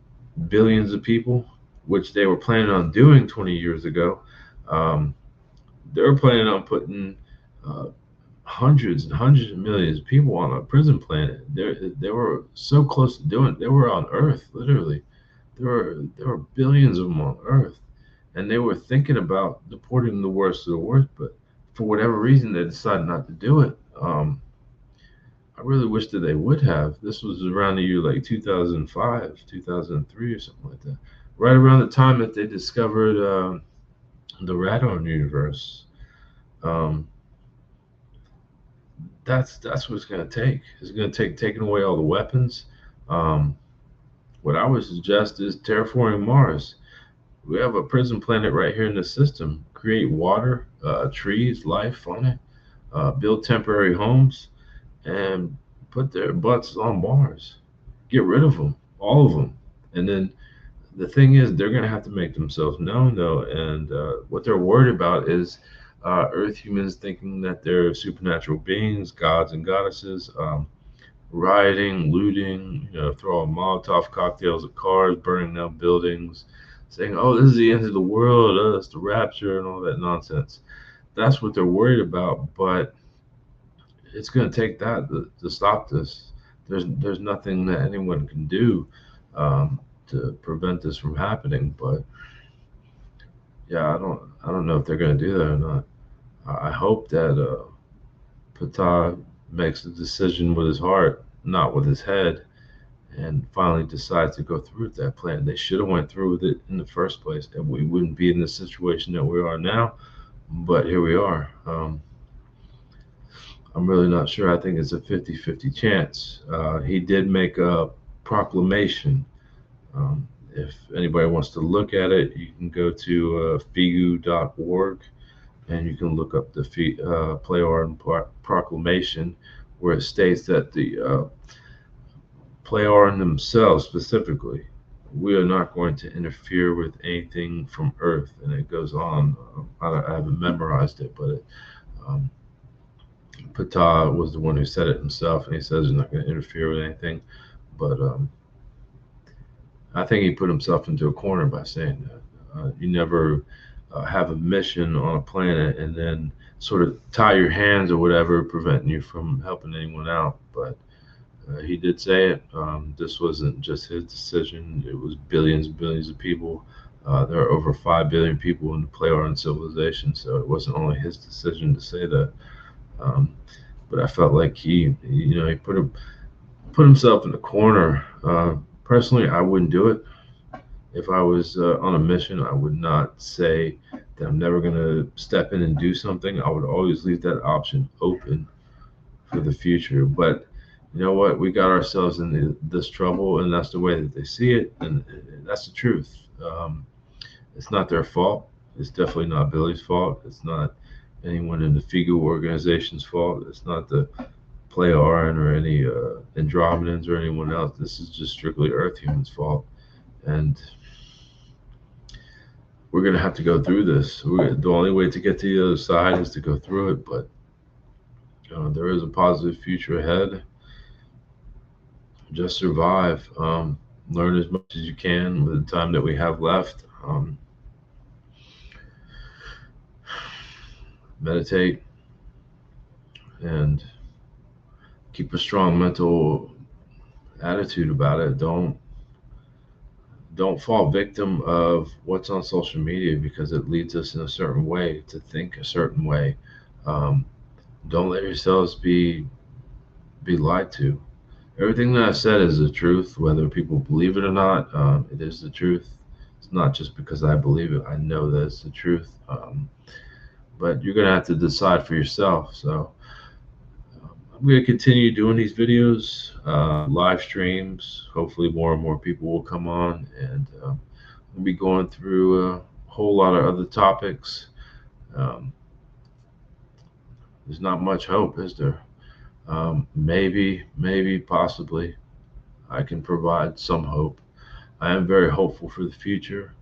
billions of people, which they were planning on doing 20 years ago. Um, they were planning on putting uh, hundreds and hundreds of millions of people on a prison planet. They were so close to doing it. They were on Earth, literally. There were billions of them on Earth, and they were thinking about deporting the worst of the worst, but for whatever reason, they decided not to do it. I really wish that they would have. This was around the year like 2005, 2003, or something like that. Right around the time that they discovered the radon universe. Um, that's what it's going to take. It's going to take taking away all the weapons. Um, what I would suggest is terraforming Mars. We have a prison planet right here in the system. Create water, trees, life on it. Build temporary homes and put their butts on Mars. Get rid of them, all of them. And then the thing is, they're going to have to make themselves known, though. And what they're worried about is Earth humans thinking that they're supernatural beings, gods and goddesses, rioting, looting, throwing Molotov cocktails at cars, burning down buildings, saying, "Oh, this is the end of the world. It's the rapture," and all that nonsense. That's what they're worried about. But it's going to take that to stop this. There's nothing that anyone can do to prevent this from happening. But yeah, I don't know if they're going to do that or not. I hope that Ptah makes a decision with his heart, not with his head, and finally decides to go through with that plan. They should have went through with it in the first place, and we wouldn't be in the situation that we are now. But here we are. I'm really not sure. I think it's a 50-50 chance. He did make a proclamation. If anybody wants to look at it, you can go to figu.org and you can look up the Pleioran proclamation, where it states that the Pleioran themselves specifically, we are not going to interfere with anything from Earth. And it goes on. I haven't memorized it, but um, Ptah was the one who said it himself, and he says he's not going to interfere with anything. But I think he put himself into a corner by saying that. You never have a mission on a planet and then sort of tie your hands or whatever, preventing you from helping anyone out. But he did say it. This wasn't just his decision. It was billions and billions of people. There are over 5 billion people in the Pleioran civilization, so it wasn't only his decision to say that. But I felt like he put himself in the corner. Personally, I wouldn't do it. If I was on a mission, I would not say that I'm never going to step in and do something. I would always leave that option open for the future. But you know what? We got ourselves in this trouble, and that's the way that they see it, and that's the truth. It's not their fault. It's definitely not Billy's fault. It's not anyone in the FIGU organization's fault. It's not the Pleioran or any Andromedans or anyone else. This is just strictly Earth humans' fault. And we're going to have to go through this. The only way to get to the other side is to go through it. But there is a positive future ahead. Just survive. Learn as much as you can with the time that we have left. meditate, and keep a strong mental attitude about it. Don't fall victim of what's on social media because it leads us in a certain way to think a certain way. Um, don't let yourselves be lied to. Everything that I said is the truth, whether people believe it or not. It is the truth. It's not just because I believe it. I know that it's the truth. But you're gonna have to decide for yourself. So I'm gonna continue doing these videos, live streams. Hopefully, more and more people will come on, and we'll be going through a whole lot of other topics. Um, there's not much hope, is there? Maybe, possibly, I can provide some hope. I am very hopeful for the future.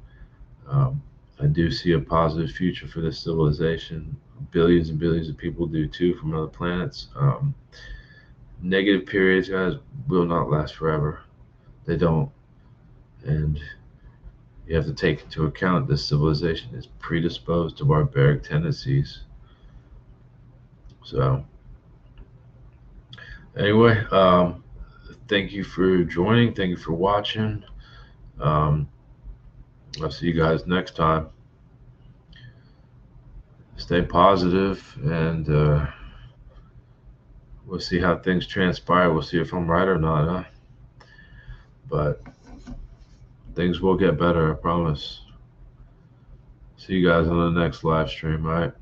Um, I do see a positive future for this civilization. Billions and billions of people do too from other planets. Negative periods, guys, will not last forever. They don't. And you have to take into account this civilization is predisposed to barbaric tendencies. So, anyway, thank you for joining. Thank you for watching. Um, I'll see you guys next time. Stay positive, and we'll see how things transpire. We'll see if I'm right or not, huh? But things will get better, I promise. See you guys on the next live stream, all right?